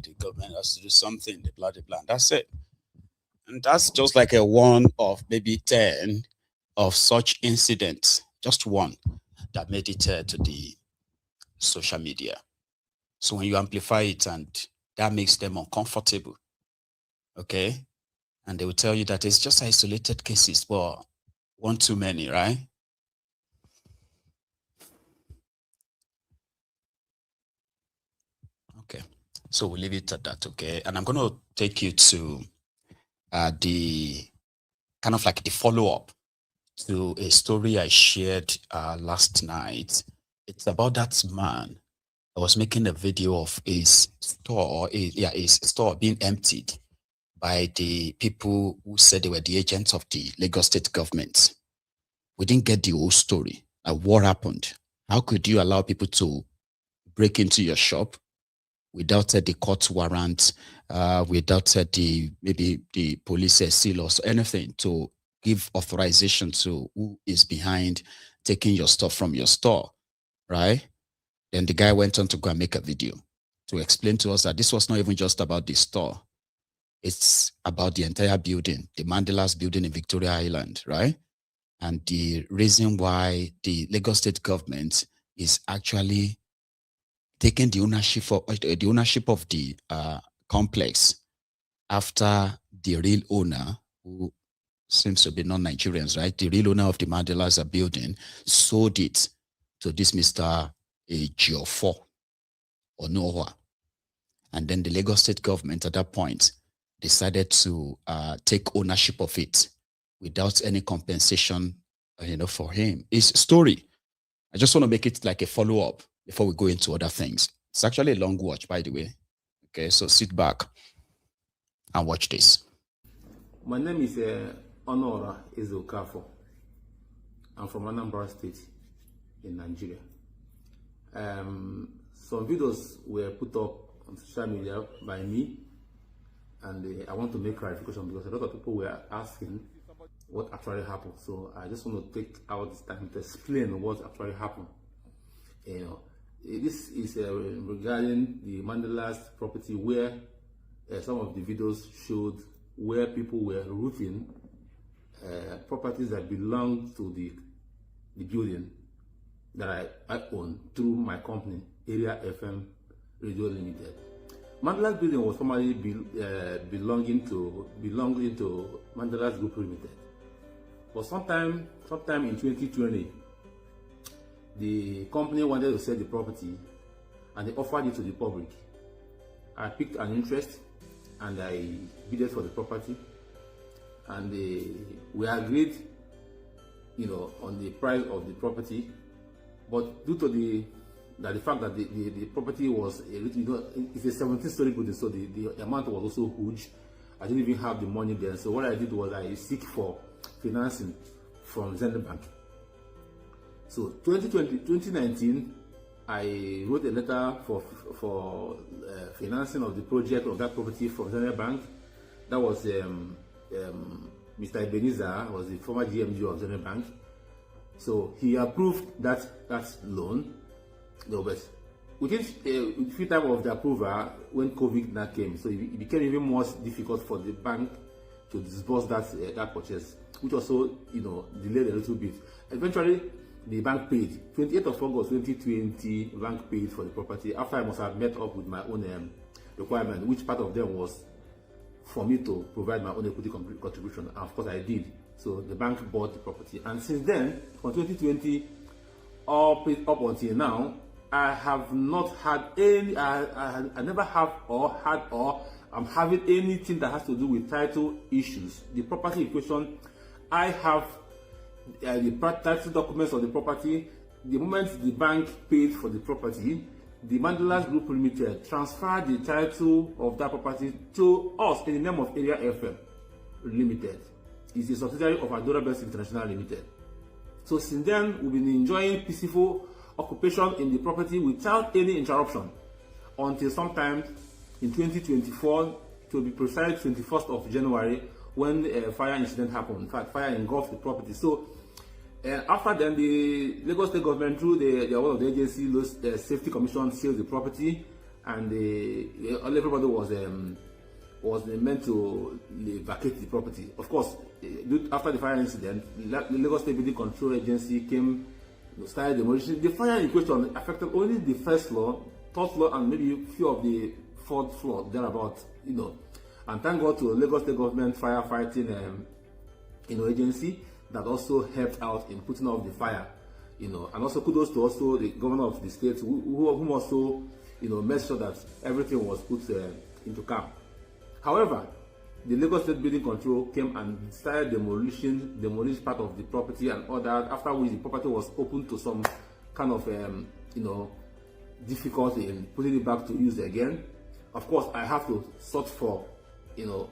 The government has to do something, the blah, blah. That's it. And that's just like a one of maybe 10 of such incidents, just one that made it to the social media. So when you amplify it, and that makes them uncomfortable, okay? And they will tell you that it's just isolated cases, but one too many, right? Okay. So we'll leave it at that, okay? And I'm going to take you to the kind of like the follow-up to a story I shared last night. It's about that man that was making a video of his store, his store being emptied by the people who said they were the agents of the Lagos state government. We didn't get the whole story. What happened? How could you allow people to break into your shop without the court warrant, without maybe the police seal or anything to give authorization to who is behind taking your stuff from your store, right? Then the guy went on to go and make a video to explain to us that this was not even just about the store. It's about the entire building, the Mandela's building in Victoria Island, right? And the reason why the Lagos state government is actually taking the ownership of the complex after the real owner, who seems to be non-Nigerians, right? The real owner of the Mandela's building sold it to this Mr. Ejiofor or Noah. And then the Lagos state government at that point decided to take ownership of it without any compensation, for him. His story, I just want to make it like a follow-up before we go into other things. It's actually a long watch, by the way. Okay, so sit back and watch this. My name is Honora Ezokafo. I'm from Anambra State in Nigeria. Some videos were put up on social media by me, and I want to make clarification because a lot of people were asking what actually happened. So I just want to take out this time to explain what actually happened. This is regarding the Mandela's property, where some of the videos showed where people were roofing properties that belong to the building that I own through my company, Area FM Radio Limited. Mandela's building was formerly belonging to Mandela's Group Limited. But sometime in 2020, the company wanted to sell the property and they offered it to the public. I picked an interest and I bid for the property, and we agreed, on the price of the property. But due to the fact that the property was it's a 17-story building, so the amount was also huge. I didn't even have the money then. So what I did was I seek for financing from Zenith Bank. So 2019, I wrote a letter for financing of the project of that property from Zenith Bank. That was Mr. Ebenezer, was the former GMG of Zenith Bank. So he approved that loan. No, but within a few times of the approval, when COVID now came, so it became even more difficult for the bank to disburse that purchase, which also delayed a little bit. Eventually, the bank paid. 28th of August 2020, the bank paid for the property after I must have met up with my own requirement, which part of them was for me to provide my own equity contribution. And of course, I did. So the bank bought the property, and since then, from 2020 up until now, I have not had any. I never have or had or I'm having anything that has to do with title issues. The property in question, I have the title documents of the property. The moment the bank paid for the property, the Mandela's Group Limited transferred the title of that property to us in the name of Area FM Limited. It's a subsidiary of Adorable International Limited. So since then, we've been enjoying peaceful occupation in the property without any interruption until sometime in 2024, to be precise, 21st of January, when a fire incident happened. In fact, fire engulfed the property. So after then, the Lagos State government, through one of the agencies, the Safety Commission, sealed the property, and everybody was meant to vacate the property. Of course, after the fire incident, the Lagos State Building Control Agency came, started demolition. The fire in question affected only the first floor, third floor, and maybe a few of the fourth floor, thereabout, And thank God to Lagos State government firefighting agency that also helped out in putting out the fire, and also kudos to also the governor of the state who also, made sure that everything was put into calm. However, the Lagos State Building Control came and started demolish part of the property and all that, after which the property was open to some kind of, difficulty in putting it back to use again. Of course, I have to sort for,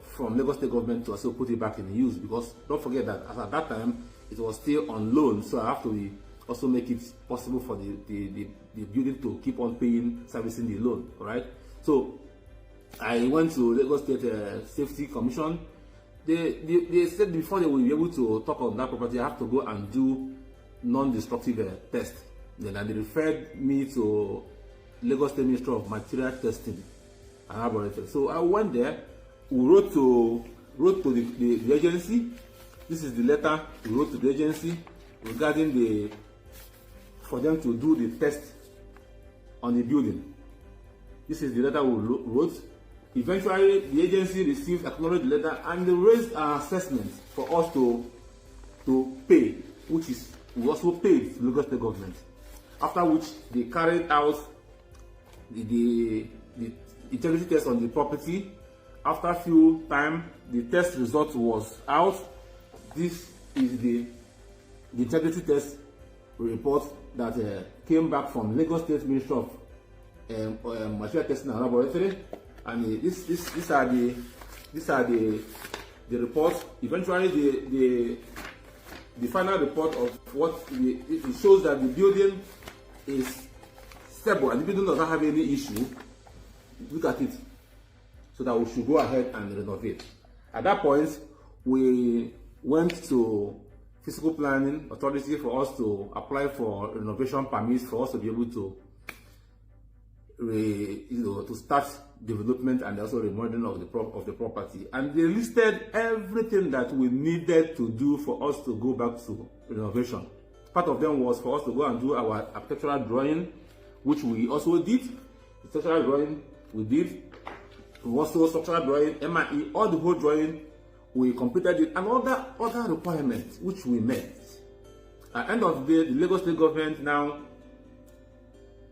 from Lagos State government to also put it back in use, because don't forget that at that time, it was still on loan, so I have to also make it possible for the building to keep on paying, servicing the loan, all right? So I went to Lagos State Safety Commission. They said before they will be able to talk on that property, I have to go and do non-destructive test. Then they referred me to Lagos State Ministry of Material Testing and Laboratory. So I went there. We wrote to the agency, This is the letter we wrote to the agency regarding for them to do the test on the building. This is the letter we wrote. Eventually, the agency received, acknowledged the letter, and they raised an assessment for us to pay, which is we also paid the Lagos State government. After which they carried out the integrity test on the property. After a few time, the test result was out. This is the integrity test report that came back from Lagos State Ministry of Material Testing and Laboratory, and these are the reports. Eventually, the final report of what it shows that the building is stable and the building does not have any issue. Look at it, so that we should go ahead and renovate. At that point, we went to Physical Planning Authority for us to apply for renovation permits for us to be able to to start development and also remodeling of the property. And they listed everything that we needed to do for us to go back to renovation. Part of them was for us to go and do our architectural drawing, which we also did. The structural drawing we did. We also structural drawing, MIE, all the whole drawing, we completed it, and other requirements which we met. At the end of the day, the Lagos State government now,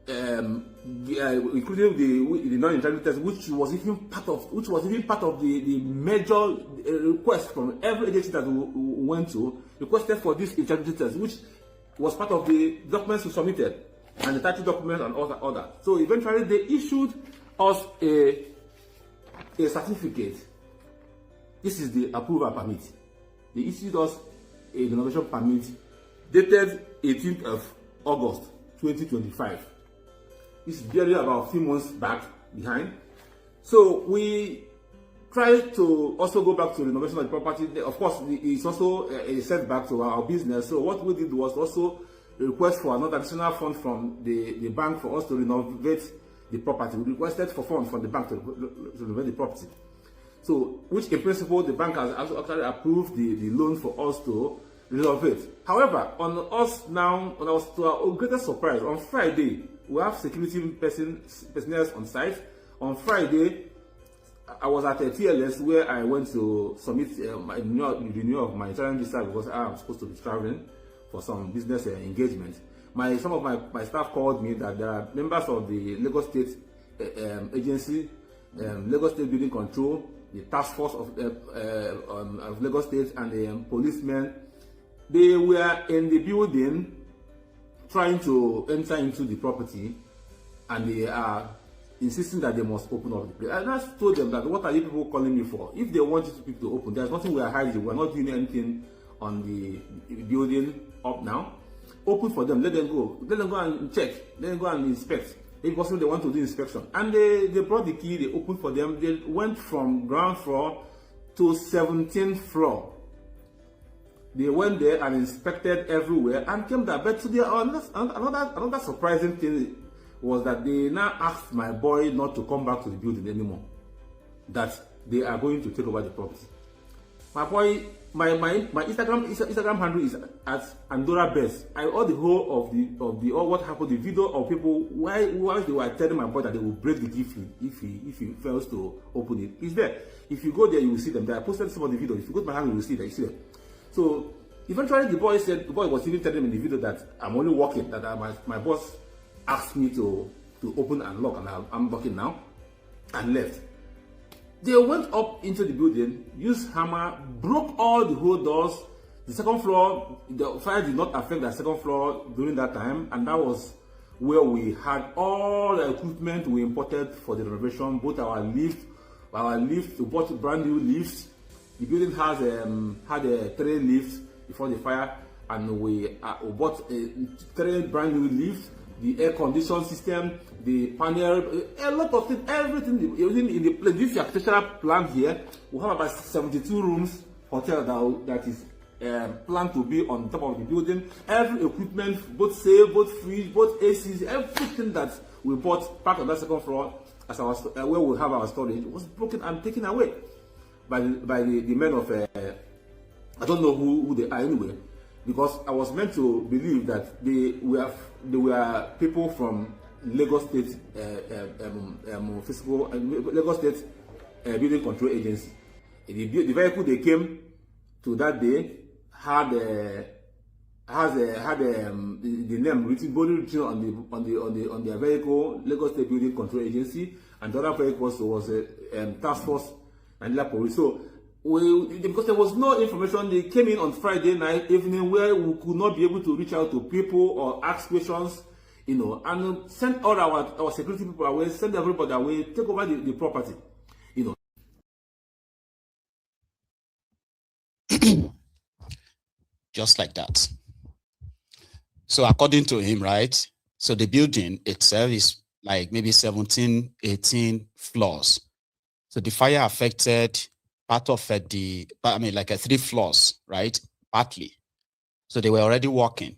including the non-integrity test, which was even part of the major request from every agency that we went to, requested for this integrity test, which was part of the documents we submitted, and the title documents and other. So eventually they issued us a certificate. This is the approval permit. They issued us a renovation permit dated 18th of August 2025. This is barely about a few months behind. So we tried to also go back to renovation of the property. Of course, it's also a setback to our business. So what we did was also request for another additional fund from the bank for us to renovate the property. We requested for funds from the bank to renovate the property. So, which in principle, the bank has also actually approved the loan for us to renovate. However, on us now, to our greatest surprise, on Friday, we have security personnel on site. On Friday, I was at a TLS where I went to submit my renewal of my Italian visa because I am supposed to be traveling for some business engagement. Some of my staff called me that there are members of the Lagos State agency, Lagos State Building Control, the task force of Lagos State, and the policemen. They were in the building trying to enter into the property, and they are insisting that they must open up the place. And I told them that, what are you people calling me for? If they want you people to open, there's nothing we are hiding. We are not doing anything on the building up now. Open for them. Let them go. Let them go and check. Let them go and inspect. If possible, they want to do inspection. And they brought the key. They opened for them. They went from ground floor to 17th floor. They went there and inspected everywhere and came back. But today, another surprising thing was that they now asked my boy not to come back to the building anymore. That they are going to take over the property. My boy, my Instagram handle is at Andorra Best. I all the whole of the what happened, the video of people why they were telling my boy that they will break the key if he fails to open it. It's there. If you go there, you will see them there. I posted some of the video. If you go to my handle, you will see that. You see them. So eventually, the boy was even telling me in the video that I'm only working. That my boss asked me to open and lock, and I'm working now, and left. They went up into the building, used hammer, broke all the whole doors. The second floor, the fire did not affect the second floor during that time, and that was where we had all the equipment we imported for the renovation, both our lift, we bought brand new lifts. The building has had 3 lifts before the fire, and we bought 3 brand new lifts. The air condition system, the panel, a lot of things, everything in the place. This architectural plan here, we have about 72 rooms hotel that is planned to be on top of the building. Every equipment, both safe, both fridge, both ACs, everything that we bought part of that second floor as our where we have our storage was broken and taken away by the men of I don't know who they are anyway, because I was meant to believe that they were people from Lagos State Lagos State Building Control Agency. The vehicle they came to that day had the name written on their vehicle, Lagos State Building Control Agency, and the other vehicle was Task Force Manila Police. So because there was no information, they came in on Friday night evening where we could not be able to reach out to people or ask questions, and send all our security people away, send everybody away, take over the property, Just like that. So according to him, right? So the building itself is like maybe 17, 18 floors. So the fire affected part of like 3 floors, right? Partly. So they were already working,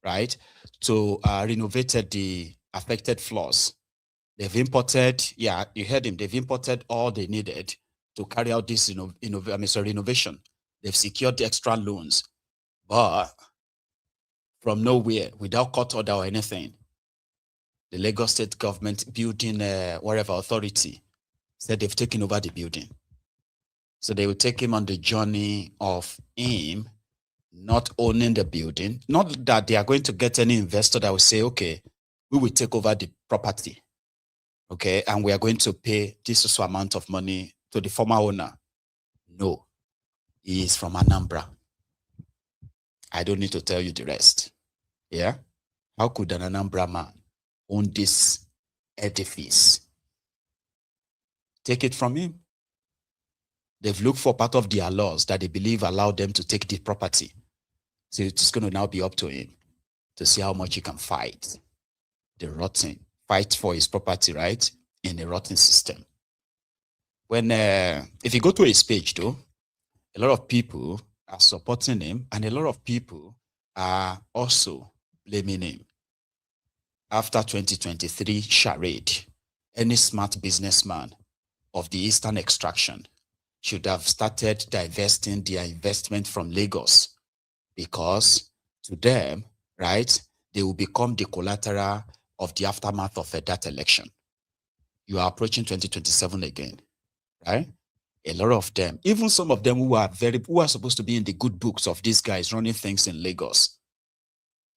right? To renovated the affected floors. They've imported, yeah, you heard him, they've imported all they needed to carry out this renovation. They've secured the extra loans, but from nowhere, without court order or anything, the Lagos State government building, whatever authority, said they've taken over the building. So they will take him on the journey of him not owning the building. Not that they are going to get any investor that will say, okay, we will take over the property. Okay, and we are going to pay this amount of money to the former owner. No, he is from Anambra. I don't need to tell you the rest. Yeah? How could an Anambra man own this edifice? Take it from him. They've looked for part of their laws that they believe allow them to take the property. So it's going to now be up to him to see how much he can fight. The rotten. Fight for his property, right? In a rotten system. When, if you go to his page though, a lot of people are supporting him and a lot of people are also blaming him. After 2023 charade, any smart businessman of the Eastern extraction should have started divesting their investment from Lagos, because to them, right, they will become the collateral of the aftermath of that election. You are approaching 2027 again, right? A lot of them, even some of them who are supposed to be in the good books of these guys running things in Lagos,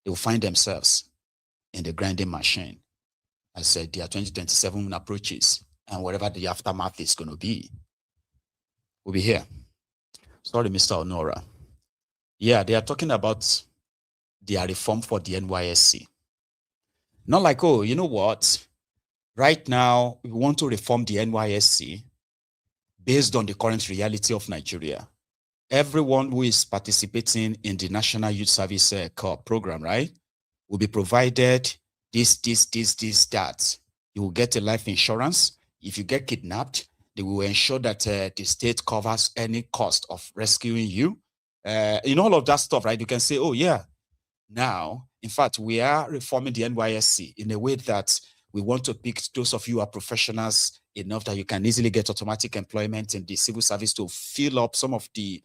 they will find themselves in the grinding machine. I said their 2027 approaches, and whatever the aftermath is going to be, we'll be here. Sorry, Mr. Honora. Yeah, they are talking about their reform for the NYSC. Not like, oh, you know what? Right now, we want to reform the NYSC based on the current reality of Nigeria. Everyone who is participating in the National Youth Service program, right, will be provided this, that. You will get a life insurance. If you get kidnapped, they will ensure that the state covers any cost of rescuing you. In all of that stuff, right, you can say, oh, yeah. Now, in fact, we are reforming the NYSC in a way that we want to pick those of you who are professionals enough that you can easily get automatic employment in the civil service to fill up some of the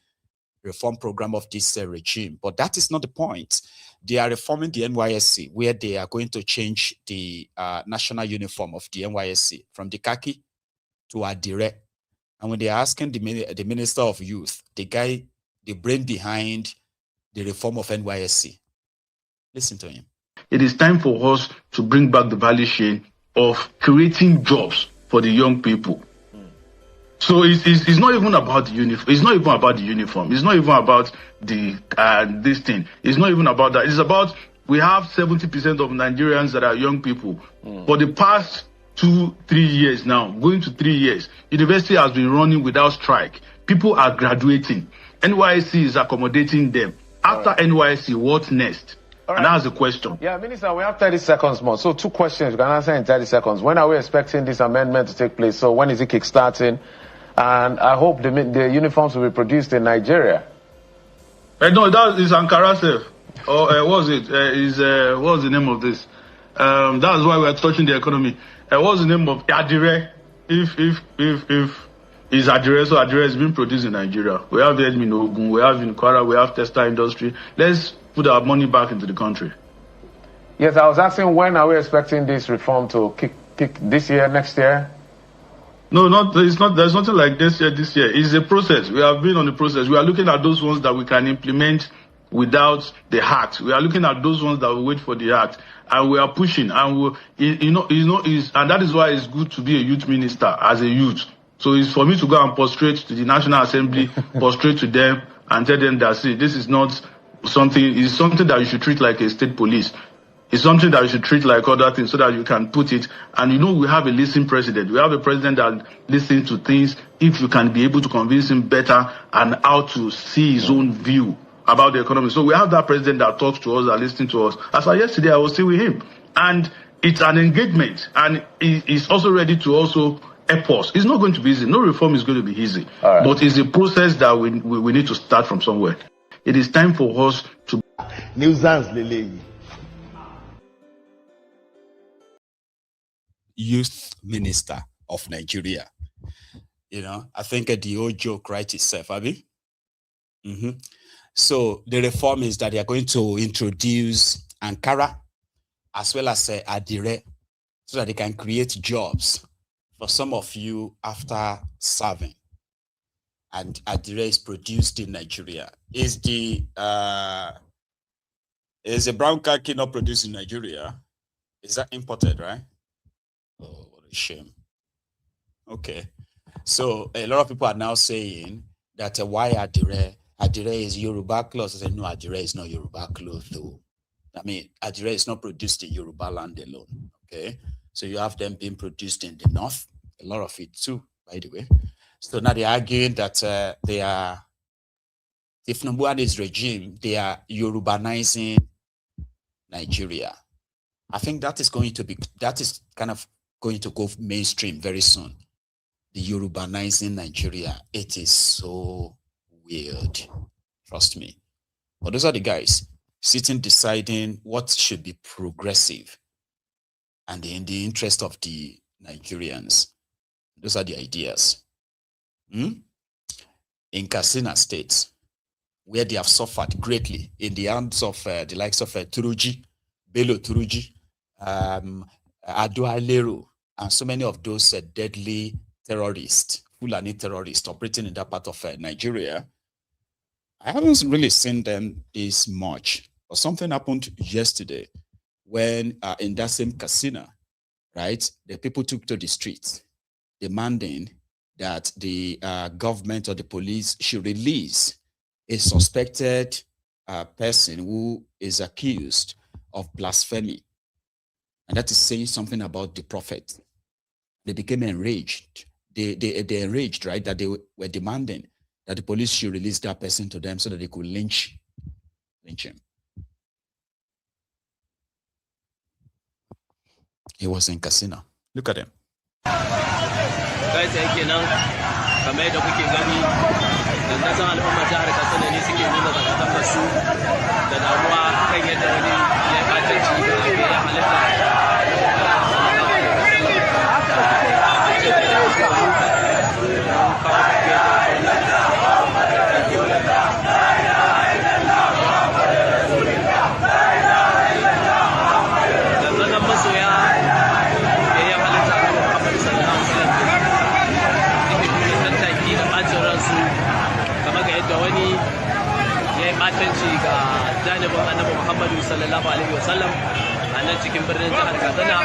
reform program of this regime. But that is not the point. They are reforming the NYSC, where they are going to change the national uniform of the NYSC from the khaki to Adire. And when they are asking the Minister of Youth, the guy, the brain behind the reform of NYSC, listen to him. It is time for us to bring back the value chain of creating jobs for the young people. So it's not even about the uniform. It's not even about the uniform. It's not even about the this thing. It's not even about that. It's about, we have 70% of Nigerians that are young people. For the past 2-3 years now, going to 3 years, university has been running without strike. People are graduating. NYSC is accommodating them. After NYSC, what next? And that's the question. Yeah, Minister, we have 30 seconds more. So 2 questions you can answer in 30 seconds. When are we expecting this amendment to take place? So when is it kickstarting? And I hope the uniforms will be produced in Nigeria. No, that is Ankara, sir. Or what was it? What was the name of this? That's why we are touching the economy. What's the name of Adire? If is Adire. So Adire is being produced in Nigeria. We have it in Ogun, we have in Kwara, we have textile industry. Let's put our money back into the country. Yes, I was asking, when are we expecting this reform to kick this year, next year? No, it's not. There's nothing like this year. This year it's a process. We have been on the process. We are looking at those ones that we can implement without the act. We are looking at those ones that we wait for the act, and we are pushing. And and that is why it's good to be a youth minister as a youth. So it's for me to go and prostrate to the National Assembly, prostrate to them, and tell them that, see, this is not something. It's something that you should treat like a state police. It's something that you should treat like other things so that you can put it. And we have a listening president. We have a president that listens to things if you can be able to convince him better and how to see his own view about the economy. So we have that president that talks to us, that listens to us. As of yesterday, I was still with him. And it's an engagement. And he's also ready to also help us. It's not going to be easy. No reform is going to be easy. Right. But it's a process that we need to start from somewhere. It is time for us to... Nuisance Lele. Youth Minister of Nigeria. I think the old joke writes itself, Abi. So the reform is that they are going to introduce Ankara as well as Adire so that they can create jobs for some of you after serving. And Adire is produced in Nigeria. Is the brown khaki not produced in Nigeria? Is that imported, right? Oh, what a shame. Okay. So a lot of people are now saying that why Adire is Yoruba cloth. I said, no, Adire is not Yoruba cloth though. I mean, Adire is not produced in Yoruba land alone. Okay. So you have them being produced in the north, a lot of it too, by the way. So now they're arguing that they are, if TINUBU and his regime, they are Yorubanizing Nigeria. I think that is kind of going to go mainstream very soon. The Yorubanizing Nigeria. It is so weird. Trust me. But those are the guys sitting deciding what should be progressive and in the interest of the Nigerians. Those are the ideas. In Katsina State, where they have suffered greatly in the hands of the likes of Turuji, Bello Turuji, Ado Alero, and so many of those deadly terrorists, Fulani terrorists operating in that part of Nigeria. I haven't really seen them this much. But something happened yesterday when in that same casino, right, the people took to the streets demanding that the government or the police should release a suspected person who is accused of blasphemy. And that is saying something about the prophet. They became enraged. They enraged, right, that they were demanding that the police should release that person to them so that they could lynch him. He was in casino. Look at him. kamar da kuke gani dandazon al'ummar jihar Katsina ne suke nuna zanga su da damuwa kan yadda wani ya kacanci da ya batanci ga janibin annabi Muhammadu sallallahu alaihi wasallam a nan cikin birnin jihar Katsina,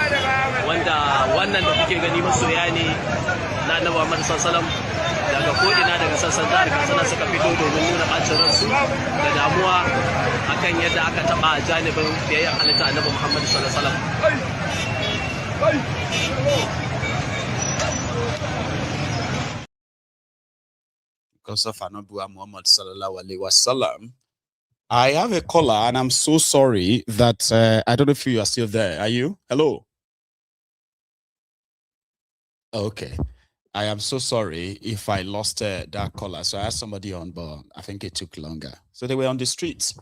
wanda wannan da kuke gani masoya ne na annabi Muhammadu sallallahu alaihi wasallam daga ko'ina daga sassan jihar Katsina suka fito domin nuna bacin ransu da damuwa akan yadda aka taba janibin biyayyen halitta annabi Muhammadu sallallahu alaihi wasallam. Because of Anabuwa Muhammad sallallahu alaihi wasallam, I have a caller, and I'm so sorry that I don't know if you are still there. Are you? Hello. Okay. I am so sorry if I lost that caller. So I had somebody on, but I think it took longer. So they were on the streets.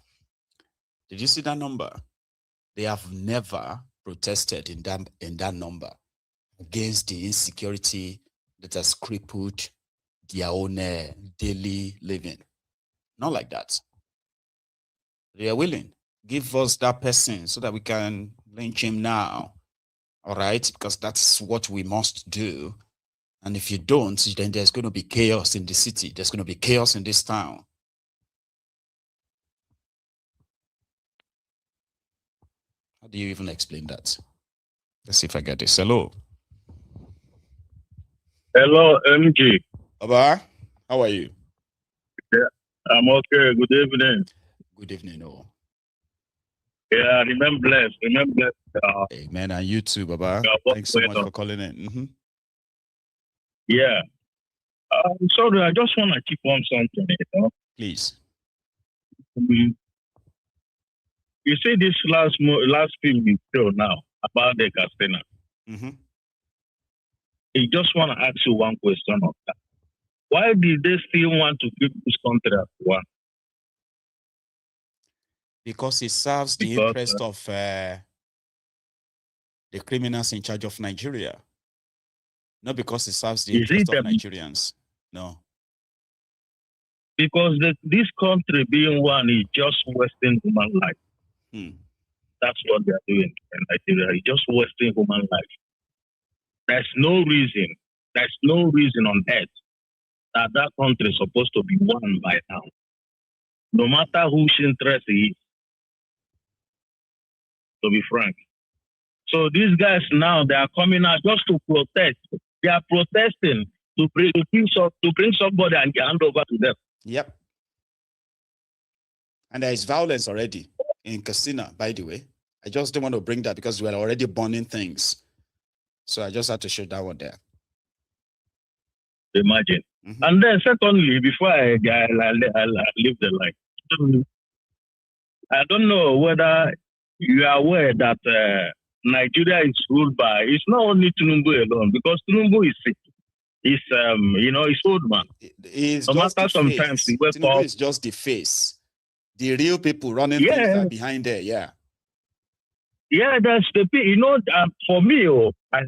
Did you see that number? They have never protested in that number against the insecurity that has crippled their own daily living. Not like that. They are willing. Give us that person so that we can lynch him now. All right? Because that's what we must do. And if you don't, then there's going to be chaos in the city. There's going to be chaos in this town. How do you even explain that? Let's see if I get this. Hello. Hello, MG. Aba, how are you? Yeah, I'm okay. Good evening. Good evening, oh. Yeah, remember blessed. Remember blessed. Amen. And you too, Baba. Thanks so much for calling in. Yeah. Sorry, I just want to keep on something, Please. You see this last film you show now about the Castina. I just want to ask you one question of that. Why did they still want to keep this country as one? Because it serves the interest of the criminals in charge of Nigeria. Not because it serves the interest of Nigerians. No. Because this country being one is just wasting human life. That's what they're doing in Nigeria. It's just wasting human life. There's no reason on earth that country is supposed to be one by now. No matter whose interest it is, to be frank. So these guys now, they are coming out just to protest. They are protesting to bring somebody and hand over to them. Yep. And there is violence already in Castina, by the way. I just don't want to bring that because we're already burning things. So I just had to show that one there. Imagine. And then secondly, before I leave the line, I don't know whether you are aware that Nigeria is ruled by, it's not only TINUBU alone, because TINUBU is sick. He's old man. No matter sometimes he wakes up. Is just the face. The real people running things are behind there, yeah. Yeah, that's the thing. For me, I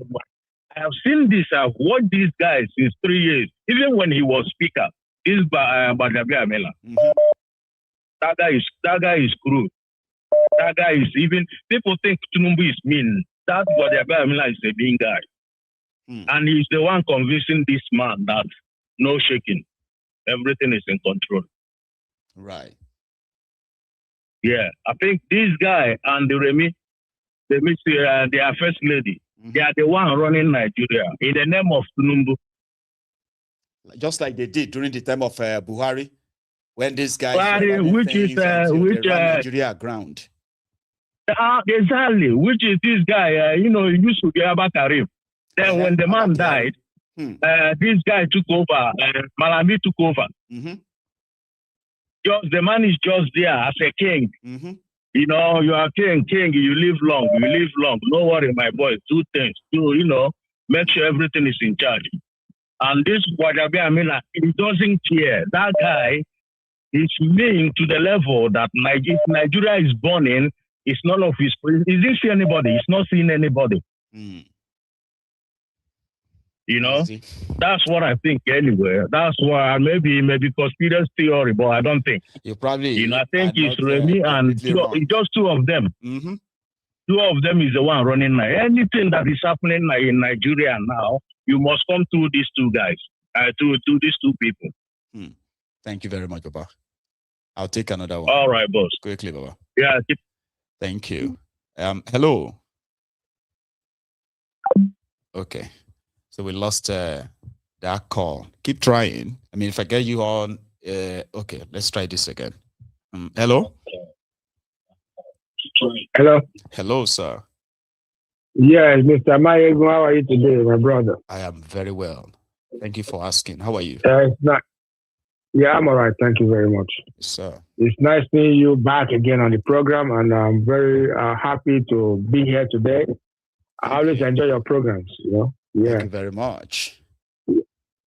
have seen this. I've watched these guys since 3 years. Even when he was speaker, this Gbajabiamila. That guy is crude. That guy is even. People think TINUBU is mean. That Gbajabiamila is a mean guy, and he's the one convincing this man that no shaking, everything is in control. Right. Yeah, I think this guy and the Remy, their first lady, they are the one running Nigeria in the name of TINUBU. Just like they did during the time of Buhari, when this guy Nigeria ground. Exactly, which is this guy, he used to be Abakarim. Then when the man died, this guy took over, Malami took over. The man is just there as a king. You are king, you live long. No worry, my boy, two things. Make sure everything is in charge. And this Gbajabiamila, he doesn't care. That guy is mean to the level that Nigeria is burning. It's none of his. He didn't see anybody. He's not seeing anybody. That's what I think anyway. That's why maybe conspiracy theory, but I don't think. You probably. I think it's Remy and just two of them. Two of them is the one running now. Anything that is happening in Nigeria now, you must come through these two guys, to these two people. Thank you very much, Baba. I'll take another one. All right, boss. Quickly, Baba. Yeah. Thank you. Hello. Okay. So we lost that call. Keep trying. I mean, if I get you on, okay, let's try this again. Hello? Hello. Hello, sir. Yes, Mr. Mathew, how are you today, my brother? I am very well. Thank you for asking. How are you? Yeah, I'm all right. Thank you very much. Yes, sir. It's nice seeing you back again on the program, and I'm very happy to be here today. I always enjoy your programs, Yeah. Thank you very much.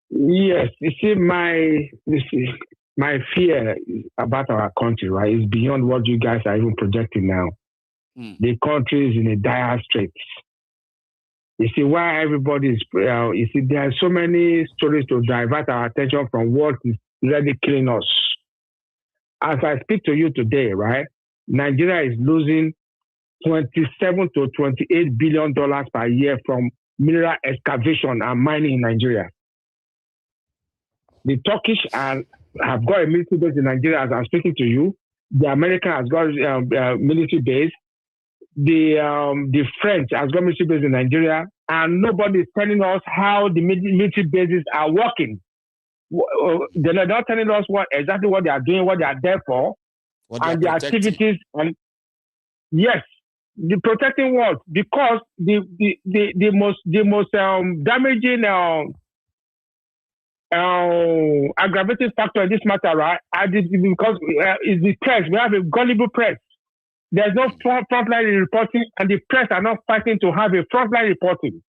Yes, you see, my fear about our country, right, is beyond what you guys are even projecting now. The country is in a dire straits. You see why everybody is, you see, there are so many stories to divert our attention from what is really killing us. As I speak to you today, right, Nigeria is losing $27 to $28 billion per year from mineral excavation and mining in Nigeria. The Turkish have got a military base in Nigeria as I'm speaking to you. The American has got a military base. The French has got military base in Nigeria, and nobody is telling us how the military bases are working. They're not telling us exactly what they are doing, what they are there for, and the activities. And yes, the protecting what? Because the most damaging aggravating factor in this matter, right? Because it's the press. We have a gullible press. There's no frontline reporting, and the press are not fighting to have a frontline reporting.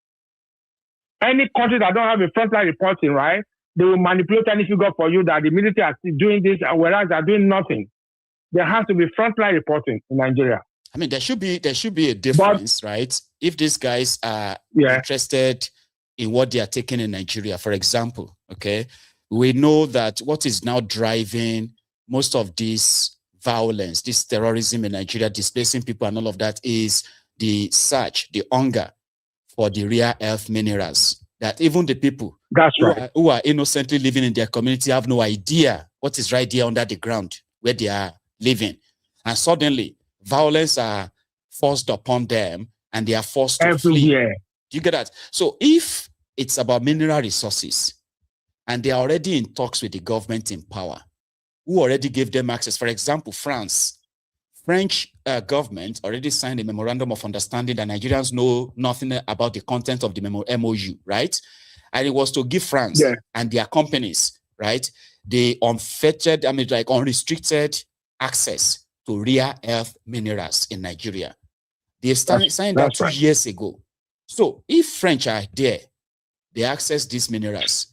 Any country that don't have a frontline reporting, right, they will manipulate any figure for you that the military are doing this, whereas they're doing nothing. There has to be frontline reporting in Nigeria. I mean, there should be a difference, right? If these guys are interested in what they are taking in Nigeria, for example, okay, we know that what is now driving most of this violence, this terrorism in Nigeria, displacing people and all of that, is the search, the hunger for the rare earth minerals that even the people who are innocently living in their community have no idea what is right there under the ground where they are living. And suddenly, violence are forced upon them and they are forced to flee. Do you get that? So if it's about mineral resources and they are already in talks with the government in power, who already gave them access. For example, French government already signed a memorandum of understanding that Nigerians know nothing about the content of the MOU, right? And it was to give France and their companies, right, the unfettered, unrestricted access to rare earth minerals in Nigeria. They signed that 2 years ago. So if French are there, they access these minerals.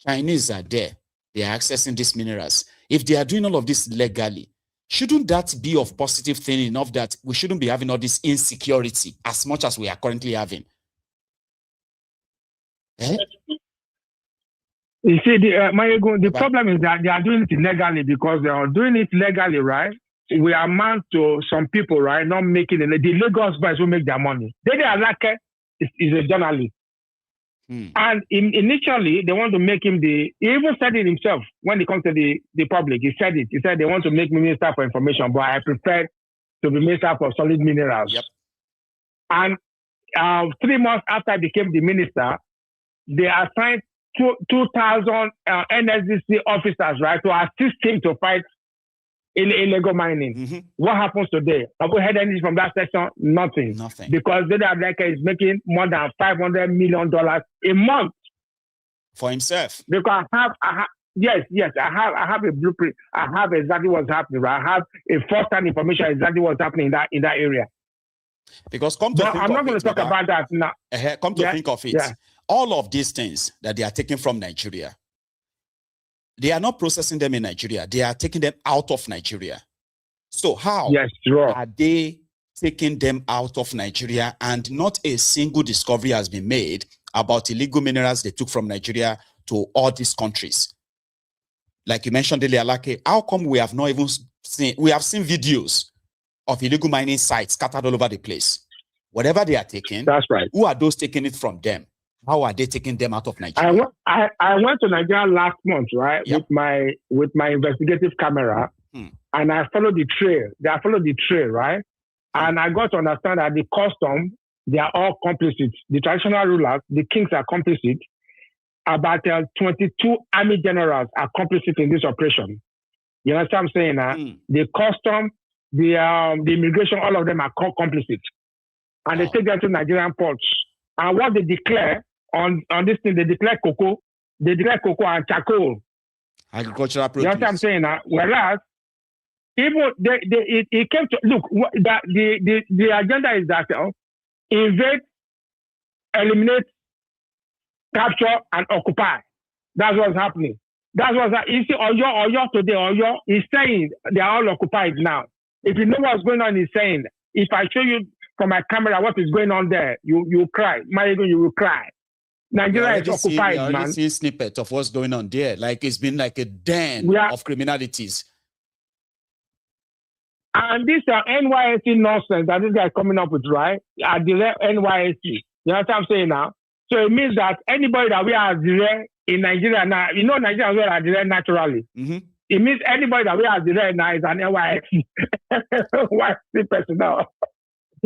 Chinese are there, they are accessing these minerals. If they are doing all of this legally, shouldn't that be of positive thing enough that we shouldn't be having all this insecurity as much as we are currently having? You see, the problem is that they are doing it illegally because they are doing it legally, right? We amount to some people, right, not making it. The Lagos boys who make their money. They are like is a journalist. And initially, they want to make him he even said it himself when it comes to the public. He said it. He said they want to make me Minister for Information, but I prefer to be Minister for Solid Minerals. Yep. And 3 months after I became the minister, they assigned 2,000 NSDC officers, right, to assist him to fight illegal mining. What happens today? Have we heard anything from that section? Nothing. Because Gbajabiamila is making more than $500 million a month for himself. Because I have a blueprint. I have exactly what's happening. Right? I have a first-hand information exactly what's happening in that area. Because I'm not going to talk about that now. Come to think of it, all of these things that they are taking from Nigeria, they are not processing them in Nigeria. They are taking them out of Nigeria. So how are they taking them out of Nigeria and not a single discovery has been made about illegal minerals they took from Nigeria to all these countries? Like you mentioned earlier, how come we have not even seen, we have seen videos of illegal mining sites scattered all over the place? Whatever they are taking, that's right. Who are those taking it from them? How are they taking them out of Nigeria? I went to Nigeria last month, right, with my investigative camera, and I followed the trail. I followed the trail, right, and I got to understand that the custom, they are all complicit. The traditional rulers, the kings are complicit. About 22 army generals are complicit in this operation. You understand what I'm saying? The custom, the immigration, all of them are complicit, and they take them to Nigerian ports. And what they declare on this thing, they declare cocoa and charcoal. Agricultural produce. You know what I'm saying? Whereas, even it came to look that the agenda is that invade, eliminate, capture, and occupy. That's what's happening. That's what's happening. You see, Oyo today, Oyo is saying they are all occupied now. If you know what's going on, he's saying, if I show you from my camera what is going on there, you cry. Mayego, you will cry. Nigeria is occupied, man. We already see snippets of what's going on there. Like it's been like a den of criminalities. And this NYSC nonsense that this guy is coming up with, right? At the NYSC. You know what I'm saying now? So it means that anybody that we are in Nigeria now, you know Nigeria wear Adire naturally. It means anybody that we are now is an NYSC personnel.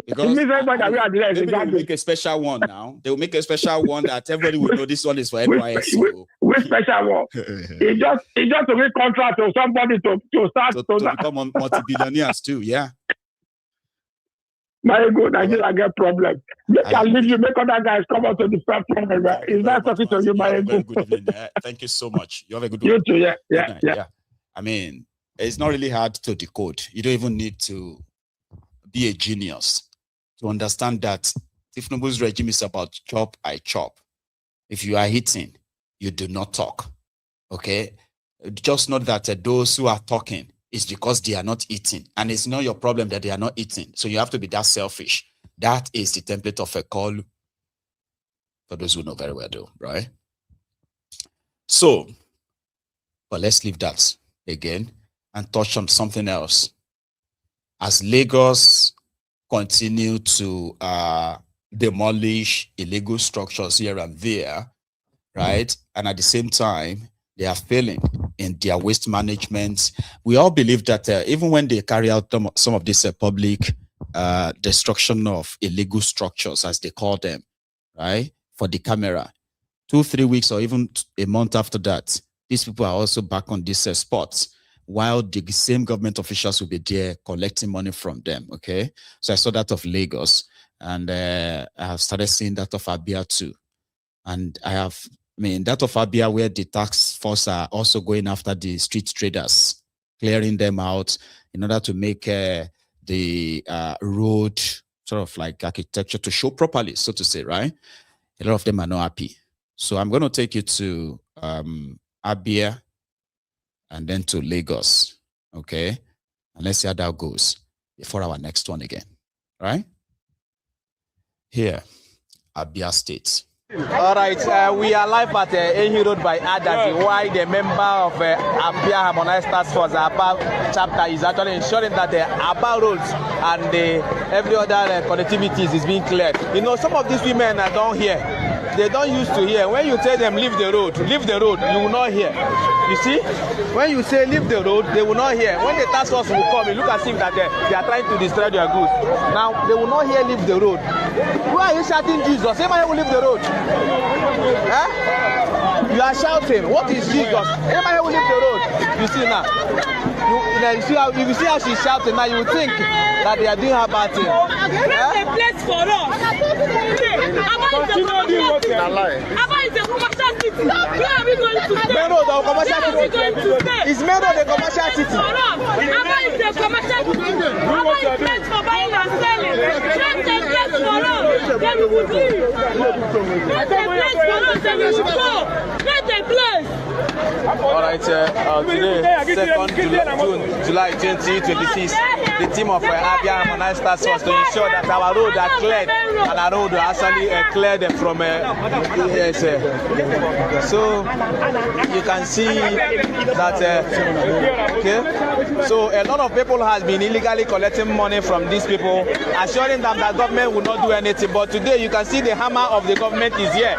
Because it means everybody that we are maybe they will make a special one now. They will make a special one that everybody will know this one is for NYSC. Which special one? It's just to make contract to somebody to start to become multi-billionaires too, yeah. My good, Nigeria get problem. They can leave you, make other guys come out to the platform. Is that something to you, my good? Good evening. Thank you so much. You have a good one. You too, yeah. I mean, it's not really hard to decode. You don't even need to be a genius to understand that TINUBU's regime is about chop, I chop. If you are hitting, you do not talk. Okay? Just note that those who are talking is because they are not eating. And it's not your problem that they are not eating. So you have to be that selfish. That is the template of a Koolu. For those who know very well, though, right? So, but let's leave that again and touch on something else. As Lagos continue to demolish illegal structures here and there, right? And at the same time, they are failing in their waste management. We all believe that even when they carry out some of this public destruction of illegal structures, as they call them, right, for the camera, 2-3 weeks or even a month after that, these people are also back on these spots, while the same government officials will be there collecting money from them, okay? So I saw that of Lagos, and I have started seeing that of Abia too. And that of Abia, where the task force are also going after the street traders, clearing them out in order to make the road sort of like architecture to show properly, so to say, right? A lot of them are not happy. So I'm going to take you to Abia and then to Lagos, okay? And let's see how that goes before our next one again, right? Here, Abia State. All right, we are live at Ehi Road by Adazi, why the member of Abia Harmonized Task Force Aba chapter is actually ensuring that the Aba roads and every other connectivities is being cleared. You know, some of these women don't hear. They don't used to hear. When you tell them leave the road, you will not hear. You see, when you say leave the road, they will not hear. When the task force will come, it look as if that they are trying to destroy their goods. Now, they will not hear leave the road. Why are you shouting Jesus? Say, man, will leave the road. Eh? You are shouting. What is Jesus? Say, man, will leave the road. You see now. You see how she's shouting now, you think that they are doing her bad thing. Create a place for us. Aba is a commercial city. Where are we going to stay? Main road or commercial city? Is main road a commercial city? Aba is a commercial city. Aba is a place for buying and selling. Create a place for us. Then we will leave. Create a place for us, then we will go. Create a place. All right, today, 2nd July 2026, the team of Abia Harmonized Task Force to ensure that our roads are cleared and our road are actually cleared from so you can see that okay. So a lot of people has been illegally collecting money from these people, assuring them that government will not do anything. But today you can see the hammer of the government is here.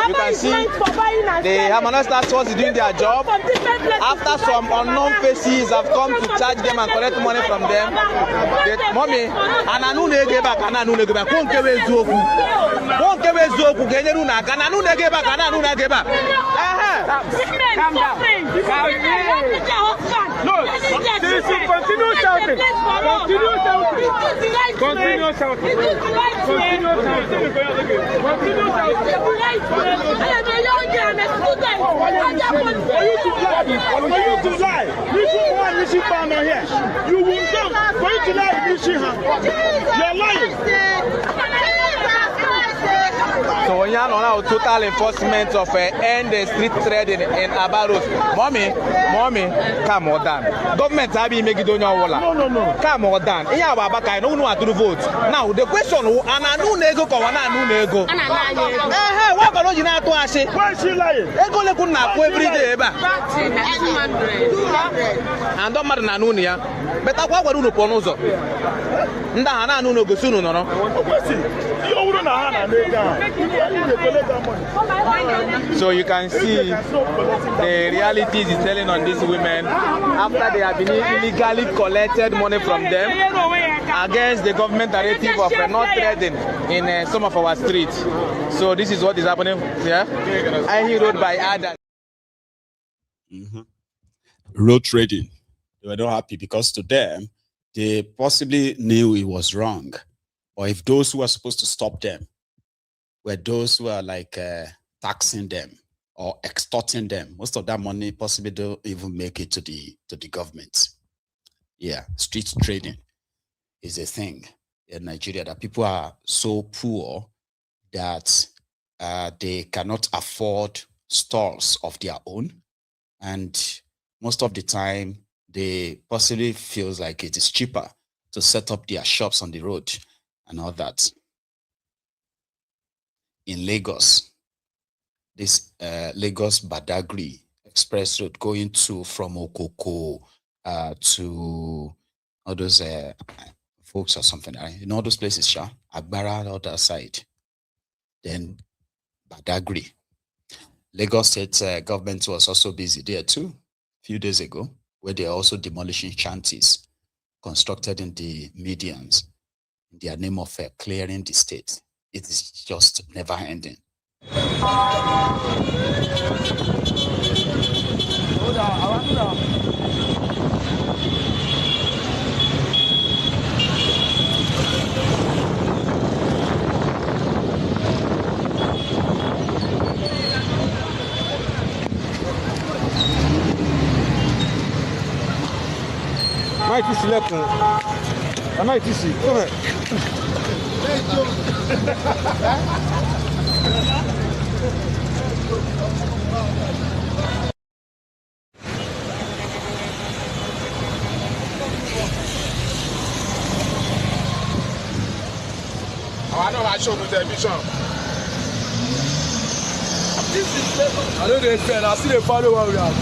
You can see the Harmonized Task Force is doing their job. After some unknown faces have come to charge them and collect money from them, mommy, and I know they get back, and I know they get back. Won't give it Zoku. Won't give it Zoku. Get it back, and I know they get back, and I know they get back. Calm down. No, continue shouting. Continue shouting. Continue shouting. Continue shouting. I am a young girl, I'm a student. For you to lie, Rishi found her here. You will come. For you to lie, Rishi her. You're lying. So when you are now total enforcement of end the street trading in Aba Road. Mommy, come on down. Government have been making it on wala. No. Come on down. Iya Baba kai no want to vote. Now the question ananu nego ko anu nego. What can you na to ase? Why she lying? Ego le kun na ko every day ba. 200. And don't matter na nu ya. But akwa gwaru no pono zo. Nda ha na anu no gosu no no. So you can see the reality is telling on these women after they have been illegally collected money from them against the government narrative of not trading in some of our streets. So this is what is happening here. I Road by others. Road trading. They were not happy because to them, they possibly knew it was wrong. Or if those who were supposed to stop them were those who are like taxing them or extorting them, most of that money possibly don't even make it to the government. Yeah, street trading is a thing in Nigeria that people are so poor that they cannot afford stalls of their own. And most of the time, they possibly feels like it is cheaper to set up their shops on the road and all that. In Lagos, this Lagos Badagry Express Road going from Okoko to all those folks or something, in all those places, Agbara, the other side. Then Badagry. Lagos State government was also busy there too, a few days ago, where they are also demolishing shanties constructed in the medians in their name of clearing the state. It is just never ending. I know I showed the television. I know they spend. I see they follow what we have.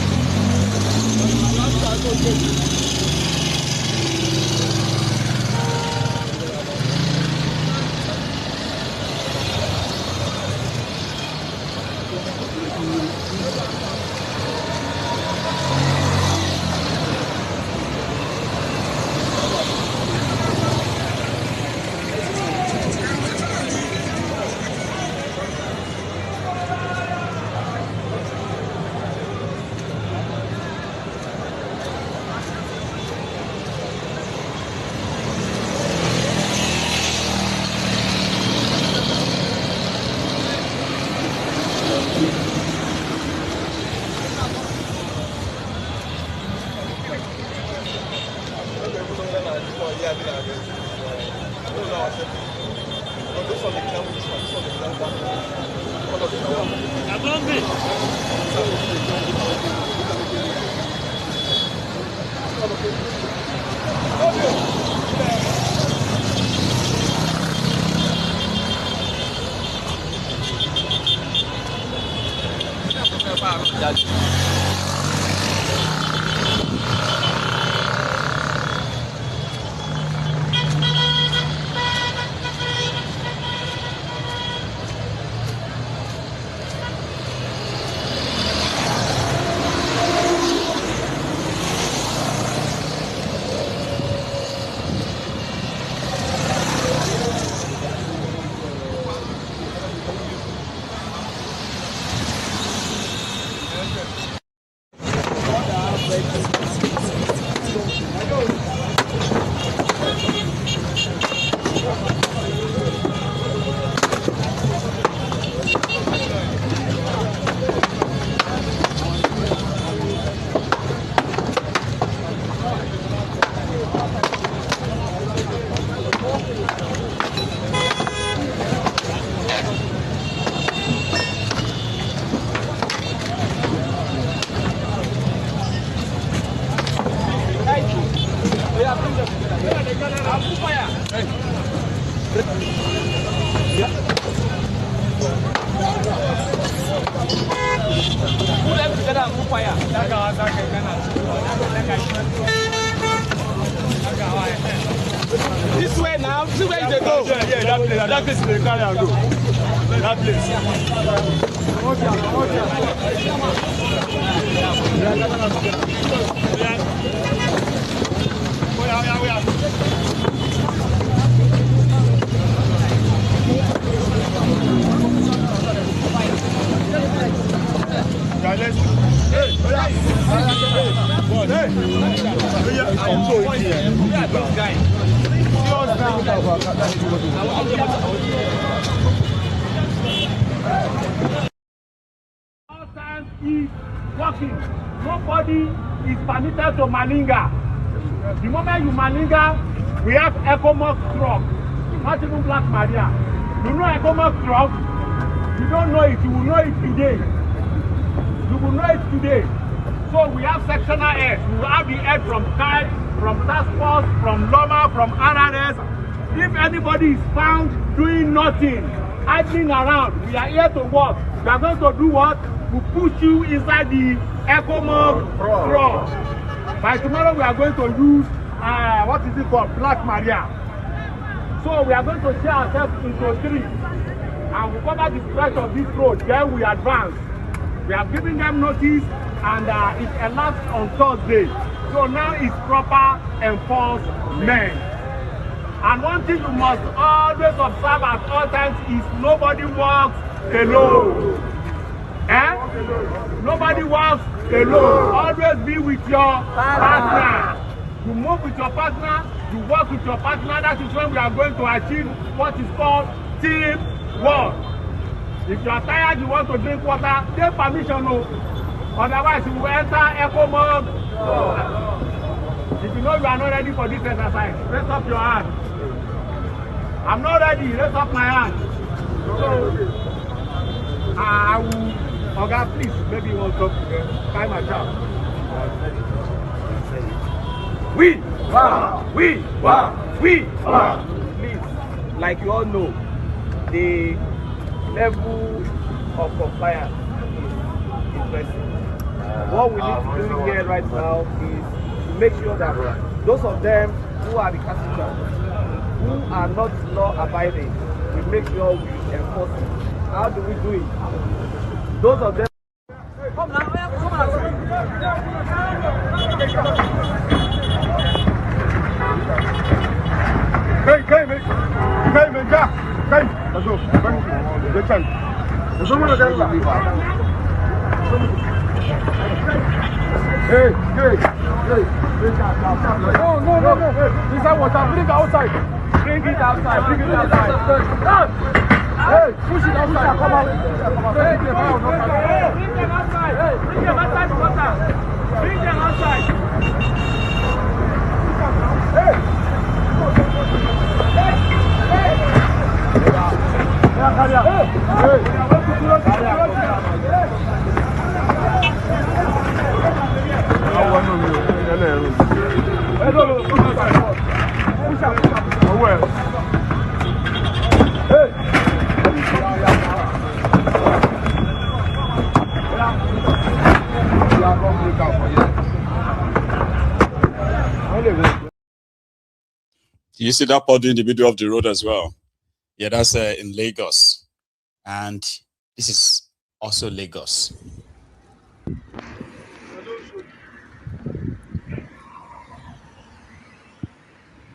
This way now, this way they go. Yeah, that place they carry and go. That place. All times is working. Nobody is permitted to malinga. The moment you malinga, we have ECOMOG truck, not even Black Maria. You know ECOMOG truck? You don't know it, you will know it today. You will know it today. So we have sectional heads. We will have the head from CAI, from task force, from LOMA, from RRS. If anybody is found doing nothing, idling around, we are here to work. We are going to do what? We put you inside the ECOMOG truck. By tomorrow we are going to use, what is it called? Black Maria. So we are going to share ourselves into three. And we cover the stretch of this road. Then we advance. We have given them notice and it elapsed on Thursday. So now it's proper enforcement. And one thing you must always observe at all times is nobody walks alone. Nobody walks alone. Always be with your partner. You move with your partner, you work with your partner. That is when we are going to achieve what is called teamwork. If you are tired, you want to drink water, take permission. No. Otherwise, you will enter ECOMOG. If you know you are not ready for this exercise, raise up your hand. I'm not ready, raise up my hand. So, I will, okay, please, maybe you want to talk to them. Time my job. We, please, like you all know, the level of compliance is impressive. What we need to do here right now is to make sure that those of them who are the passengers, who are not law abiding, we make sure we enforce it. How do we do it? Those of them. Come now, come on. Hey, let's go. Hey. No. Inside water. Bring it outside. Bring it outside. Hey, push it outside. Come out. Bring them outside. Bring them outside. Bring them outside. Hey. You see that body in the middle of the road as well? Yeah, that's in Lagos. And this is also Lagos.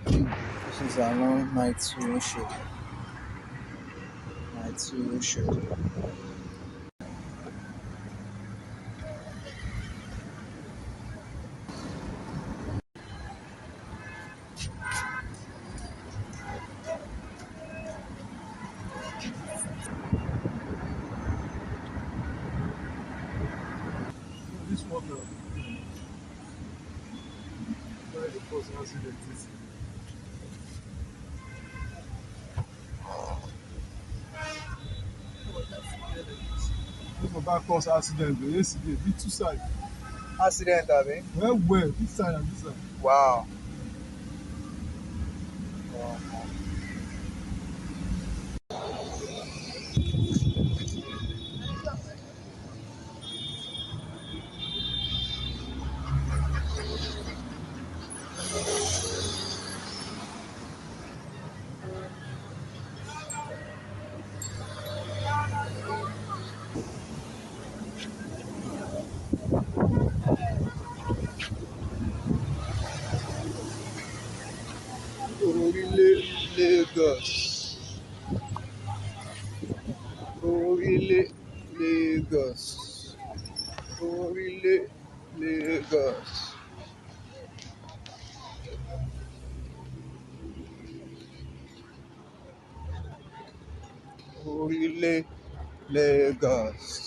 This is a long night show. This one, where the first accident is. This one back cause accident, but yesterday, be two sides. Accident, Abby? Well, this side and this side. Wow. Lagos. Orile Lagos. Orile Lagos. Orile Lagos.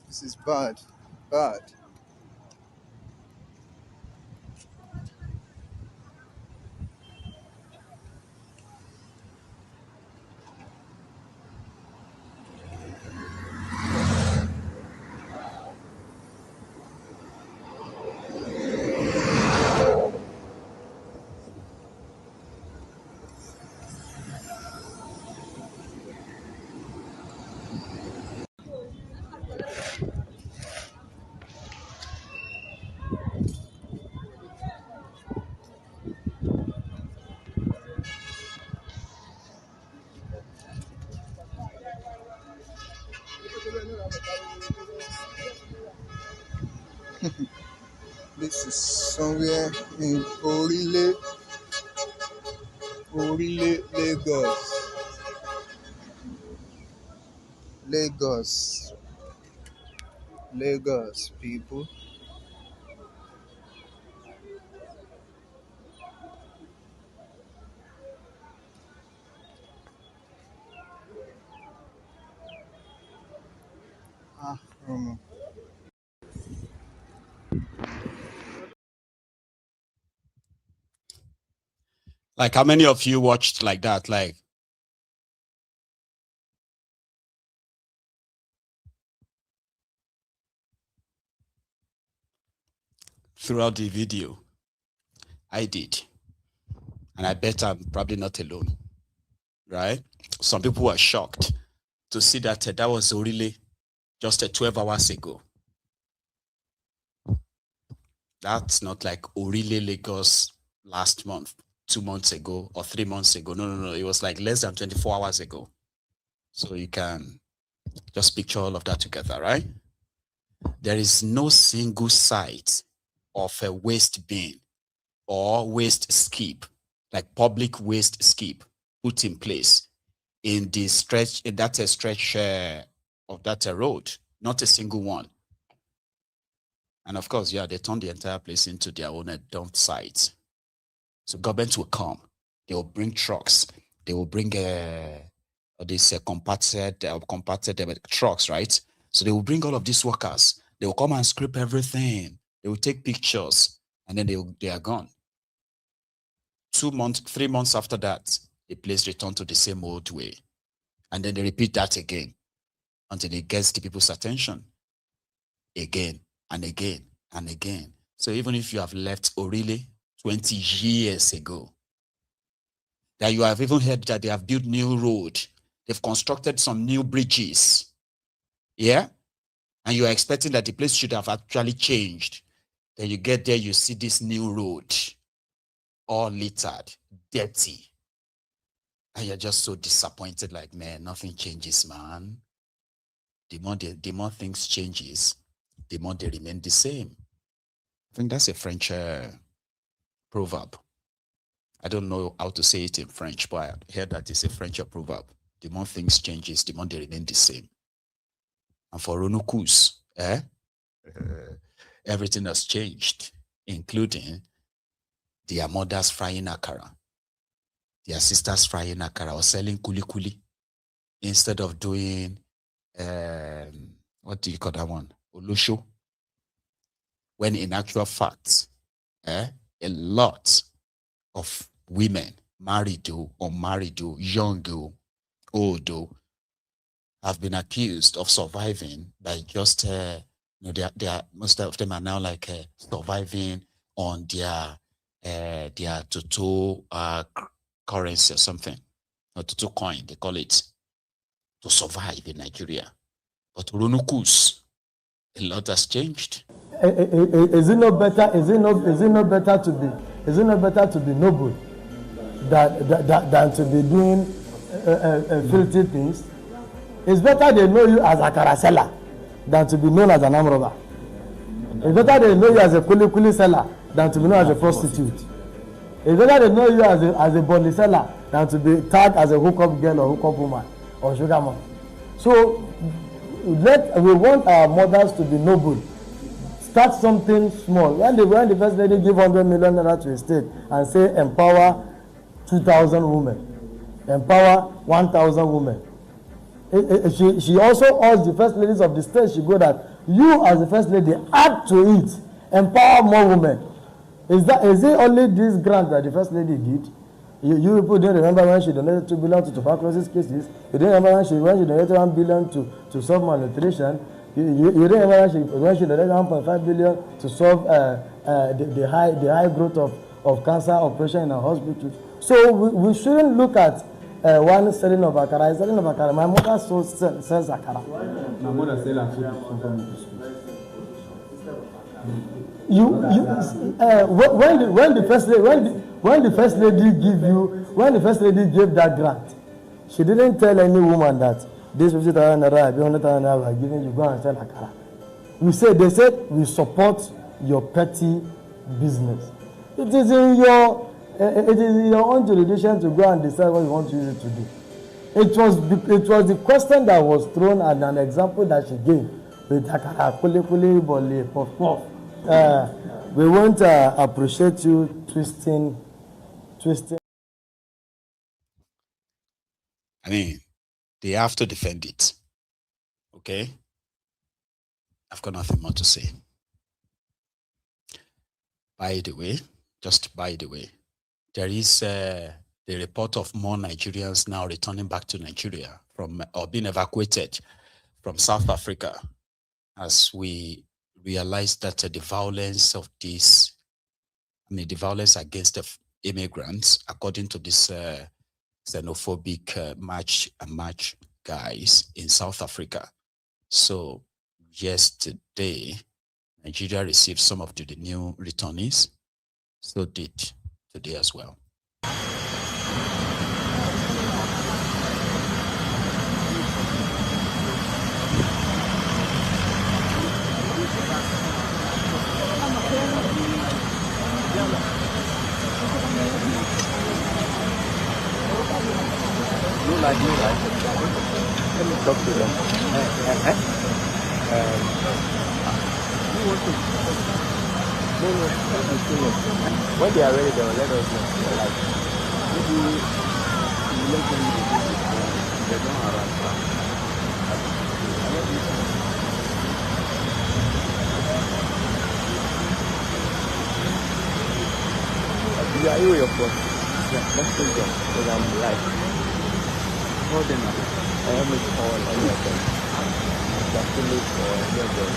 This is bad. Bad. This is somewhere in Orile Lagos. Lagos, people. Romo. Like, how many of you watched like that? Like, throughout the video, I did. And I bet I'm probably not alone, right? Some people were shocked to see that that was really just 12 hours ago. That's not like Orile Lagos last month, 2 months ago, or 3 months ago. No. It was like less than 24 hours ago. So you can just picture all of that together, right? There is no single site of a waste bin or waste skip, like public waste skip, put in place in the stretch, in that stretch of that road. Not a single one. And of course, yeah, they turned the entire place into their own dump site. So government will come. They will bring trucks. They will bring these compacted trucks, right? So they will bring all of these workers. They will come and scrape everything. They will take pictures, and then they are gone. 2 months, 3 months after that, the place returned to the same old way. And then they repeat that again until it gets the people's attention again and again and again. So even if you have left Orile 20 years ago, that you have even heard that they have built new road, they've constructed some new bridges, yeah? And you are expecting that the place should have actually changed. Then you get there, you see this new road, all littered, dirty. And you're just so disappointed, like, man, nothing changes, man. The more things changes, the more they remain the same. I think that's a French proverb. I don't know how to say it in French, but I heard that it's a French proverb. The more things changes, the more they remain the same. And for Ronukus, everything has changed, including their mothers frying akara, their sisters frying akara or selling kuli instead of doing, what do you call that one? Olusho. When in actual fact, a lot of women, married or unmarried, young or old, have been accused of surviving by just, they are, most of them are now like surviving on their Toto currency or something, or Toto coin, they call it, to survive in Nigeria. But Runukus, a lot has changed. Is it not better? Is it not better to be noble than to be doing filthy things? It's better they know you as a karasela than to be known as an arm robber. It's better they know you as a kuli seller than to be known as a prostitute. It's better they know you as a body seller than to be tagged as a hookup girl or hookup woman or sugar mom. So we want our mothers to be noble. Start something small. When the first lady give 100 million naira to a state and say empower 2,000 women, empower 1,000 women. She also urged the first ladies of the state, she go that you as the first lady add to it, empower more women. Is it only this grant that the first lady did? You people don't remember when she donated 2 billion to tuberculosis cases. You don't remember when she donated 1 billion to solve malnutrition. You don't remember when she donated 1.5 billion to solve the high growth of cancer operation in our hospitals. So we shouldn't look at one selling of akara. Selling of akara. My mother sells akara. My mother sells akara. When the first lady gave that grant, she didn't tell any woman that this 50,000 naira, 100,000 naira, are giving you, go and sell akara. They said we support your petty business. It is in your own jurisdiction to go and decide what you want to use it to do. It was the question that was thrown and an example that she gave with akara, kuli, bole, puff. We want to appreciate you twisting. I mean, they have to defend it. Okay? I've got nothing more to say. By the way, there is the report of more Nigerians now returning back to Nigeria or being evacuated from South Africa, as we realize that the violence of this, the violence against the immigrants, according to this xenophobic match guys in South Africa. So yesterday, Nigeria received some of the new returnees. So did today as well. Let me talk to them. When they are ready, they will let us know. Like, maybe we let them do they don't harass. You are you your phone. let's take them because I'm live. Call them up. I haven't called any of them. Just to look for any of them.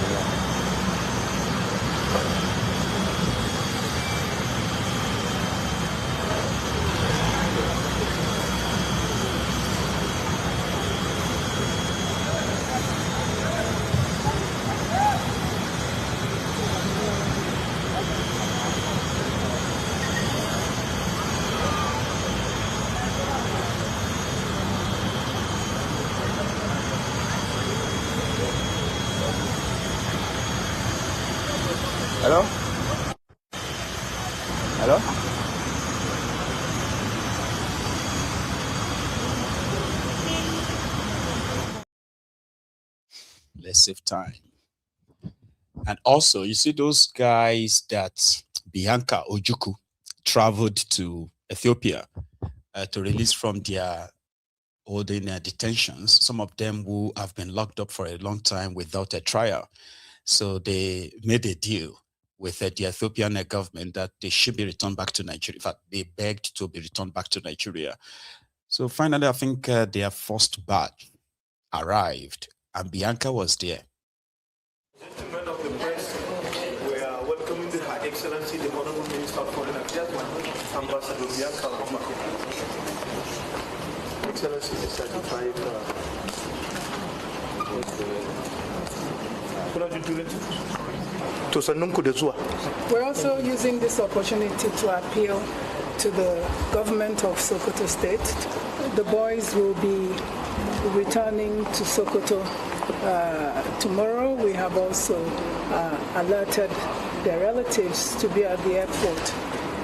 Hello? Hello? Let's save time. And also, you see those guys that Bianca Ojukwu traveled to Ethiopia to release from their holding detentions. Some of them who have been locked up for a long time without a trial. So they made a deal with the Ethiopian government that they should be returned back to Nigeria. In fact, they begged to be returned back to Nigeria. So finally, I think their first batch arrived, and Bianca was there. Gentlemen of the press, we are welcoming Her Excellency, the Honorable Minister of Foreign Affairs, Ambassador Bianca Omar. Excellency, the certified We're also using this opportunity to appeal to the government of Sokoto State. The boys will be returning to Sokoto tomorrow. We have also alerted their relatives to be at the airport.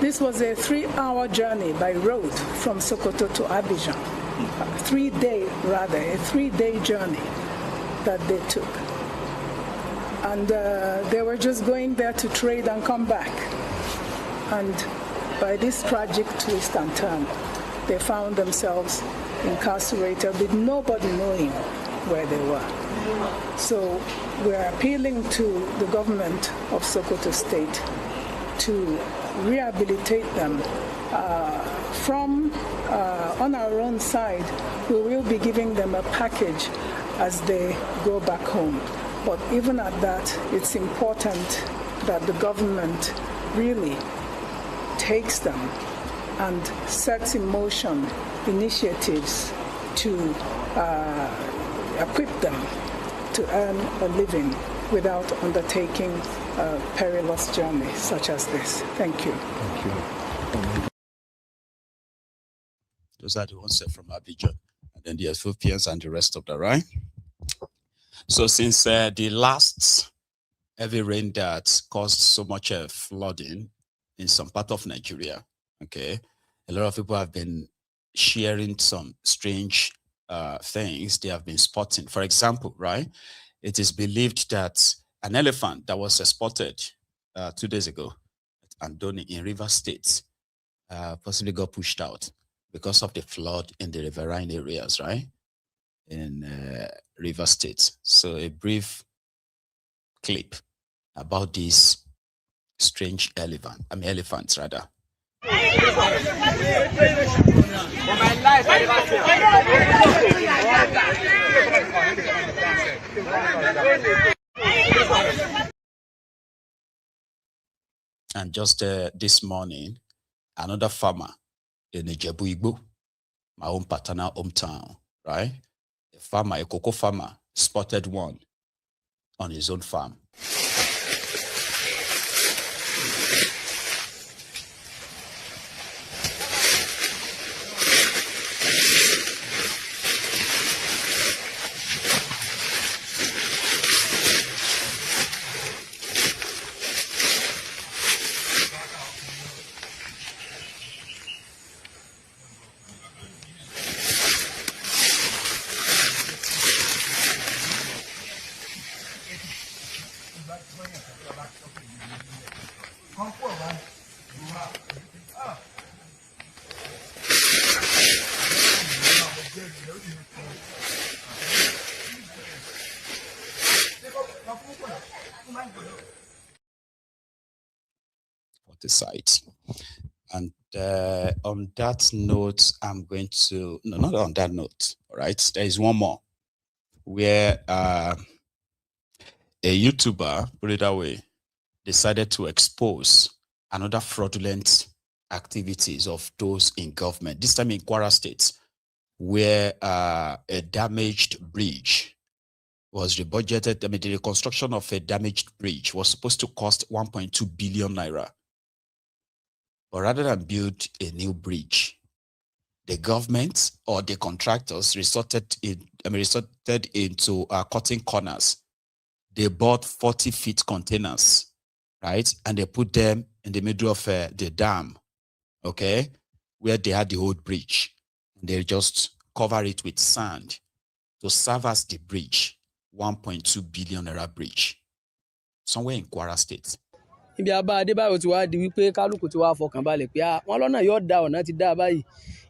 This was a 3-hour journey by road from Sokoto to Abidjan. A 3-day journey that they took. And they were just going there to trade and come back. And by this tragic twist and turn, they found themselves incarcerated with nobody knowing where they were. So we're appealing to the government of Sokoto State to rehabilitate them. On our own side, we will be giving them a package as they go back home. But even at that, it's important that the government really takes them and sets in motion initiatives to equip them to earn a living without undertaking a perilous journey such as this. Thank you. Thank you. Those are the ones from Abidjan, and then the Ethiopians and the rest of the right. So since the last heavy rain that caused so much flooding in some part of Nigeria, okay, a lot of people have been sharing some strange things they have been spotting. For example, right, it is believed that an elephant that was spotted 2 days ago at Andoni in Rivers State possibly got pushed out because of the flood in the riverine areas, right, in Rivers State. So a brief clip about this strange elephants rather. And just this morning, another farmer in Ijebu-Igbo, my own paternal hometown, right? A cocoa farmer, spotted one on his own farm. The site. And on that note, I'm going to, no, not on that note, all right? There is one more where a YouTuber, put it that way, decided to expose another fraudulent activities of those in government, this time in Kwara State, where a damaged bridge was rebudgeted. I mean, the reconstruction of a damaged bridge was supposed to cost 1.2 billion naira. But rather than build a new bridge, the government or the contractors resorted into cutting corners. They bought 40-feet containers, right? And they put them in the middle of the dam, okay, where they had the old bridge. They just cover it with sand to serve as the bridge, 1.2 billion naira bridge, somewhere in Kwara State. Ibi àbá Adébáyọ̀ ti wá di wípé kálukú ti wá fọkàn balẹ̀ pé wọ́n lọ́nà yóò da ọ̀nà ti dá báyìí.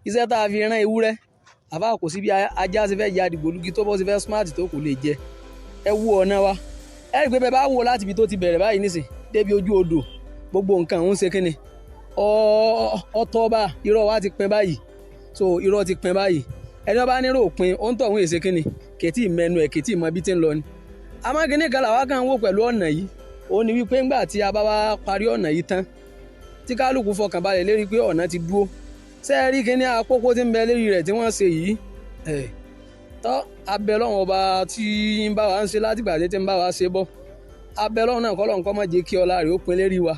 Iṣẹ́ tá a fi rán ewúrẹ́, àbá kò sí bí ajá ṣe fẹ́ ya dìgbòlugi tó bọ́ sí fẹ́ smart tó kò lè jẹ. Ẹ wo ọ̀nà wa. Ẹ rí pé bẹ́ẹ̀ bá wo láti ibi tó ti bẹ̀rẹ̀ báyìí nísìn débi ojú odò gbogbo nǹkan òun ṣe kíni. Ọ̀tọ̀ọ̀bà irọ́ wa ti pin báyìí. So irọ́ ti pin báyìí. Ẹni ọba nírò òpin ó ń tọ̀ òun èsè kíni kètì mẹ́nu ẹ̀ kètì mọ bí ti ń lọ ni. Àmọ́ kíní kan làwa kan wò pẹ̀lú ọ̀nà yìí. Ó ní wípé ńgbà tí a bá wá parí ọ̀nà yìí tán tí kálukú fọkàn balẹ̀ lérí pé ọ̀nà ti dúró ṣé ẹ rí kíní àpópó tí ń bẹ lérí rẹ̀ tí wọ́n ṣe yìí tọ́ abẹ lọ́wọ́n ọba tí ń bá wa ń ṣe látìgbà tí ń bá wa ṣe bọ́ abẹ lọ́wọ́n náà kọ́lọ́n kọ́ má jẹ́ kí ọlá rẹ̀ ó pin lérí wa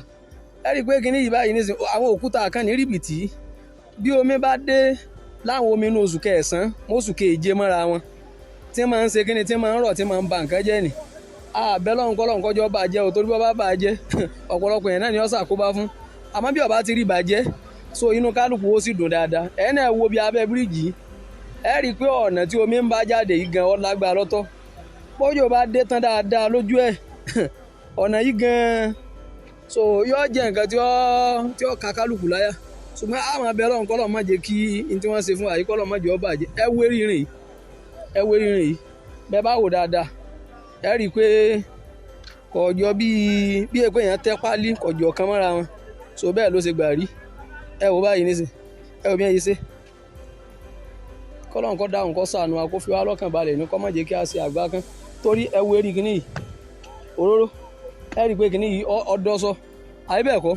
ẹ rí pé kíní yìí báyìí nísìn àwọn òkúta kan ní rìbìtì bí omi bá dé láwọn omi inú oṣù kẹsàn-án mọ́ṣù keje mọ́ra wọn tí máa ń ṣe kíní tí máa ń rọ̀ tí máa ń ba nǹkan jẹ́ nì bẹ́lọ́n kọ́lọ́n kọjọ́ bàjẹ́ o torí bọ́ bá bàjẹ́ ọ̀pọ̀lọpọ̀ yẹn náà ni ó ṣàkóbá fún àmọ́ bí ọba ti rí bàjẹ́ so inú kálukú ó sì dùn dáadáa ẹ̀ náà wo bí abẹ́ bíríìjì ẹ rí i pé ọ̀nà tí omi ń bá jáde yìí gan ó lágbára lọ́tọ̀ bójú bá dé tán dáadáa lójú ẹ̀ ọ̀nà yìí gan so yóò jẹ́ nǹkan tí ó ka kálukú láyà ṣùgbọ́n àwọn abẹ́lọ́n kọ́lọ́n má jẹ́ kí n tí wọ́n ṣe fún àyí kọ́lọ́n má jẹ́ ó bàjẹ́ ẹ wé rìnrìn yìí bẹ́ẹ̀ bá wò dáadáa ẹ rí i pé kọjọ bí èpè yẹn tẹ́ pálí kọjọ kan mọ́ra wọn so bẹ́ẹ̀ ló ṣe gbà rí ẹ wò báyìí nísìn ẹ wò bí ẹyẹ ṣe kọ́lọ́n kọ́ dáhùn kọ́ sànù wa kó fi wá lọ́kàn balẹ̀ ní kọ́ má jẹ́ kí a ṣe àgbá kan torí ẹ wo eré kìíní yìí òróró ẹ rí i pé kìíní yìí ọdọ́sọ àyè bẹ́ẹ̀ kọ́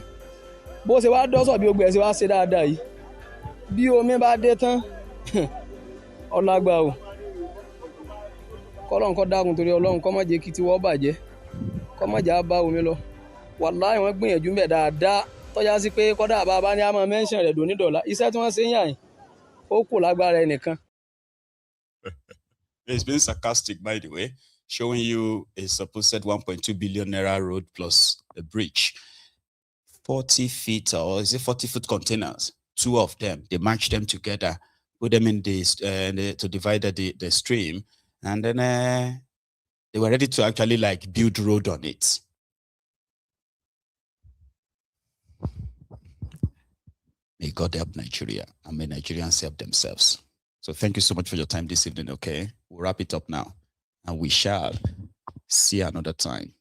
bó ṣe wá dọ́sọ̀ bí ogbẹ̀ ṣe wá ṣe dáadáa yìí bí omi bá dé tán ọlágbá o kọ́lọ́n kọ́ dákun torí ọlọ́run kọ́ má jẹ́ kí tiwọ́ bàjẹ́ kọ́ má jà á bá omi lọ wàláhì wọ́n gbìyànjú mẹ́ dáadáa tọ́já sí pé kọ́dà bàbá ní a máa mẹ́ńṣẹ̀ rẹ̀ dòní dọ̀la iṣẹ́ tí wọ́n ṣe ń yà yín ó kù lágbára ẹnìkan. It's been sarcastic, by the way, showing you a supposed 1.2 billion naira road plus a bridge. 40 feet, or is it 40-foot containers? Two of them, they matched them together, put them in this to divide the stream, and then they were ready to actually like build road on it. May God help Nigeria, and may Nigerians help themselves. So thank you so much for your time this evening, okay? We'll wrap it up now, and we shall see another time,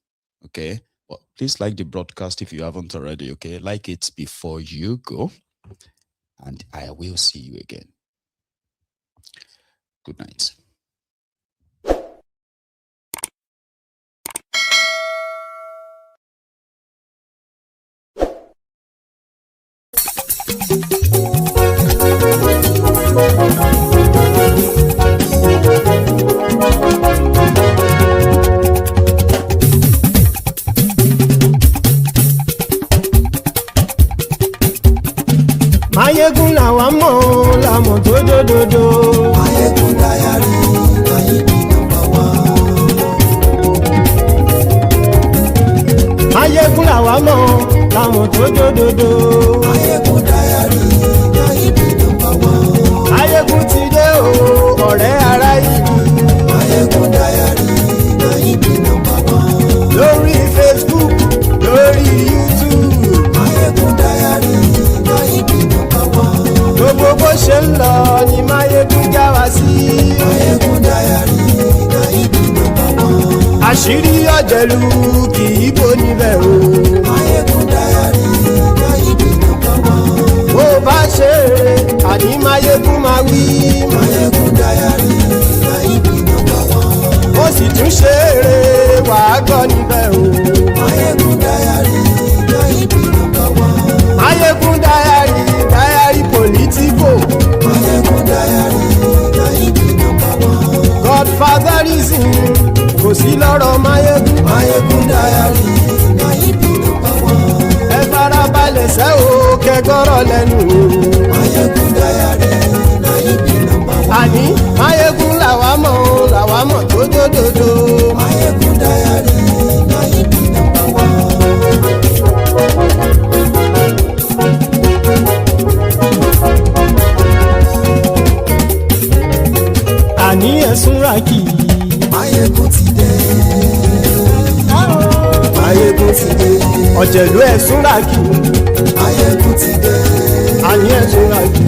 okay? Well, please like the broadcast if you haven't already, okay? Like it before you go, and I will see you again. Good night. Mayegun làwa mọ̀ làmọ̀ tó dòdòdò. Mayegun dayari Mayegun number one. Mayegun làwa mọ̀ làmọ̀ tó dòdòdò. Mayegun dayari Mayegun number one. Mayegun ti dé o ọ̀rẹ́ ara yìí. Mayegun dayari Mayegun number one. Lórí Facebook lórí YouTube. Mayegun dayari Mayegun number one. Gbogbo bó ṣe ń lọ ni Mayegun já wa sí. Mayegun dayari Mayegun number one. Àṣírí ọ̀jẹ̀lú kì í bò níbẹ̀ o. Mayegun dayari Mayegun number one. ṣeré àní máyégún máa wí. máyégún dáyàrí náírà nọ́mbà wọn. ó sì tún ṣeré wàá gbọ́ níbẹ̀ o. máyégún dáyàrí náírà nọ́mbà wọn. máyégún dáyàrí pòlítíkò. máyégún dáyàrí náírà nọ́mbà wọn. godfatherism kò sí lọ́rọ̀ máyégún. máyégún dáyàrí náírà nọ́mbà wọn. ẹ farabalẹ̀ sẹ́ o kẹgọ́rọ̀ lẹ́nu o. máyégún dáyàrí náírà nọ́mbà wọn. àní máyégún làwa mọ̀ tó dòdòdò. máyégún dáyàrí náírà nọ́mbà wọn. àní ẹ̀sùn ràkì. máyégún ti dé. máyégún ti dé. ọ̀jẹ̀lú ẹ̀sùn ràkì. máyégún ti dé. àní ẹ̀sùn ràkì.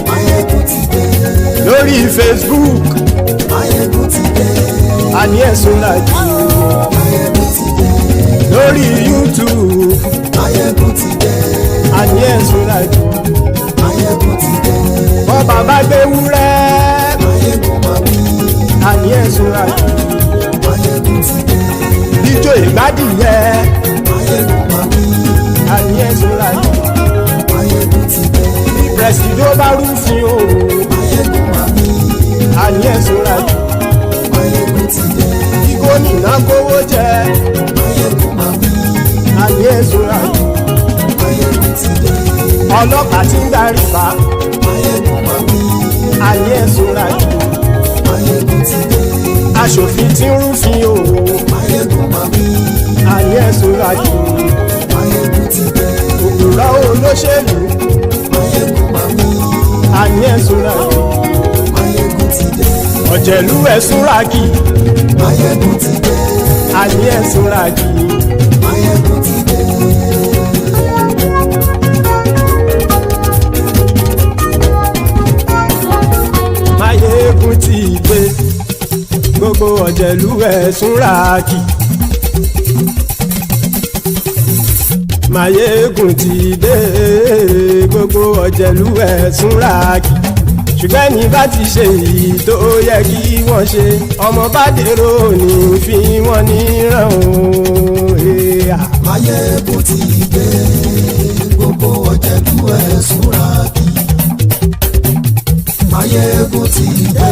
máyégún ti dé. lórí Facebook. máyégún ti dé. àní ẹ̀sùn ràkì. máyégún ti dé. lórí YouTube. máyégún ti dé. àní ẹ̀sùn ràkì. máyégún ti dé. bọ́ bàbá gbé wúrẹ́. máyégún máa wí. àní ẹ̀sùn ràkì. máyégún ti dé. ijó ìgbádìyẹ. máyégún máa wí. àní ẹ̀sùn ràkì. máyégún ti dé. bí Presidiot bá rúfin o. máyégún máa wí. àní ẹ̀sùn ràkì. máyégún ti dé. bí gómìnà kówó jẹ. máyégún máa wí. àní ẹ̀sùn ràkì. máyégún ti dé. ọlọ́pàá tí ń darí bá. máyégún máa wí. àní ẹ̀sùn ràkì. máyégún ti dé. aṣòfin tí ń rúfin o. máyégún máa wí. àní ẹ̀sùn ràkì. máyégún ti dé. òpùrọ́ olóṣèlú. máyégún máa wí. àní ẹ̀sùn ràkì. máyégún ti dé. ọ̀jẹ̀lú ẹ̀sùn ràkì. máyégún ti dé. àní ẹ̀sùn ràkì. máyégún ti dé. máyégún ti dé. gbogbo ọ̀jẹ̀lú ẹ̀sùn ràkì. máyégún ti dé. gbogbo ọ̀jẹ̀lú ẹ̀sùn ràkì. ṣùgbọ́n ní bá ti ṣe èyí tó yẹ kí wọ́n ṣe ọmọ bá dèrò ní fi wọ́n níran o. máyégún ti dé. gbogbo ọ̀jẹ̀lú ẹ̀sùn ràkì. máyégún ti dé.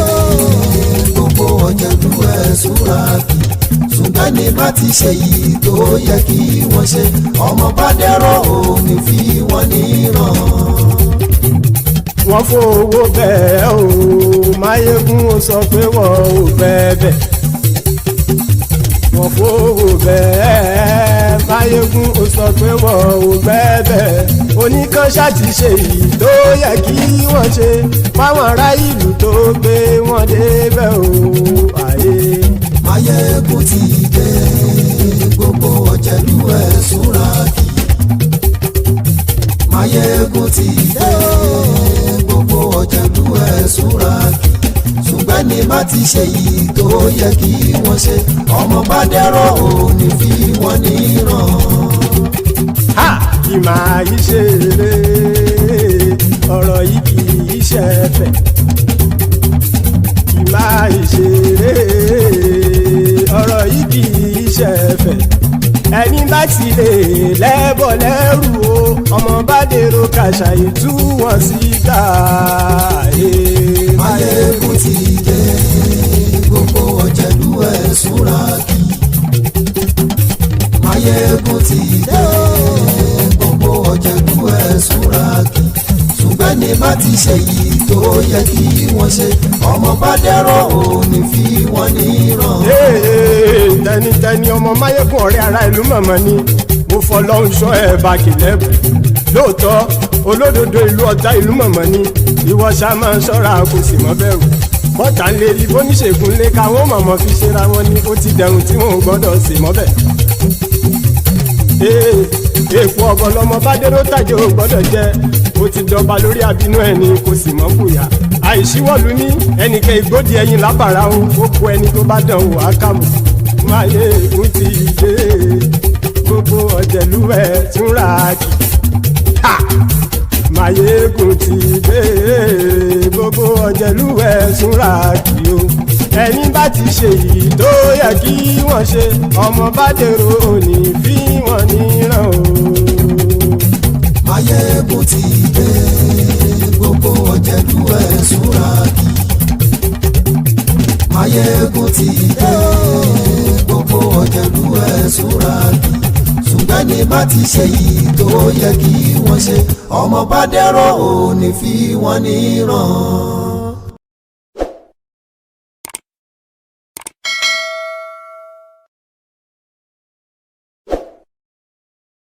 gbogbo ọ̀jẹ̀lú ẹ̀sùn ràkì. ṣùgbọ́n ní bá ti ṣe èyí tó yẹ kí wọ́n ṣe ọmọ bá dèrò ní fi wọ́n níran. wọ́n fowó bẹ́ẹ̀ o máyégún ó sọ pé wọ́n ò bẹ́ẹ̀ bẹ́ẹ̀. wọ́n fowó bẹ́ẹ̀ máyégún ó sọ pé wọ́n ò bẹ́ẹ̀ bẹ́ẹ̀. oníkan ṣáàtì ṣe èyí tó yẹ kí wọ́n ṣe fáwọn ará ìlú tó gbé wọn débẹ̀ o. àyè máyégún ti dé. gbogbo ọ̀jẹ̀lú ẹ̀sùn ràkì. máyégún ti dé. gbogbo ọ̀jẹ̀lú ẹ̀sùn ràkì. ṣùgbọ́n ní má ti ṣe yìí tó yẹ kí wọ́n ṣe ọmọ bá dẹ́rọ̀ ò ní fi wọ́n níran. kì máa yí ṣeré ọ̀rọ̀ yìí kì í ṣẹ̀fẹ̀. kì máa yí ṣeré ọ̀rọ̀ yìí kì í ṣẹ̀fẹ̀. ẹni bá ti lè lẹ́bọ̀ lẹ́rù o ọmọ bá dèrò kàṣàyè tú wọn síta. máyégún ti dé. gbogbo ọ̀jẹ̀lú ẹ̀sùn ràkì. máyégún ti dé. gbogbo ọ̀jẹ̀lú ẹ̀sùn ràkì. ṣùgbọ́n ní bá ti ṣe yìí tó yẹ kí wọ́n ṣe ọmọ bá dẹ́rọ̀ ò ní fi wọ́n níran. tẹnitẹni ọmọ máyégún ọ̀rẹ́ ara ìlú mọ̀mọ́ ni mo fọlọ́hún sọ ẹ̀ bá kìlẹ́bù. lóòótọ́ olódodo ìlú ọ̀tá ìlú mọ̀mọ́ ni ìwọ ṣá máa ń ṣọ́ra kò sì mọ́ bẹ̀rù. bọ́tà ń lè rí bóníṣègùn lé káwọn mọ̀mọ́ fi ṣera wọn ni ó ti dẹrùn tí wọn ò gbọ́dọ̀ sì mọ́ bẹ̀. èèpo ọ̀bọ̀lọmọ bá dérò tàjẹ́ ò gbọ́dọ̀ jẹ́ ó ti dọba lórí àbínú ẹni kò sì mọ́ bùyà. àìsíwọ́lu ní ẹnìkẹ́ ìgbódì ẹyin lábàrá o ó kó ẹni tó bá dán o àkàmù. máyégún ti dé. gbogbo ọ̀jẹ̀lú ẹ̀ tún ràkì. Máyégún ti dé gbogbo ọ̀jẹ̀lúwẹ̀ súnra kí o ẹni bá ti ṣe yìí tó yẹ kí wọ́n ṣe ọmọ bá dèrò òní fi wọ́n níran o. Máyégún ti dé gbogbo ọ̀jẹ̀lúwẹ̀ súnra kí. Máyégún ti dé gbogbo ọ̀jẹ̀lúwẹ̀ súnra kí. Ṣùgbọ́n ní bá ti ṣe yìí tó yẹ kí wọ́n ṣe ọmọ bá dèrò òní fi wọ́n níran.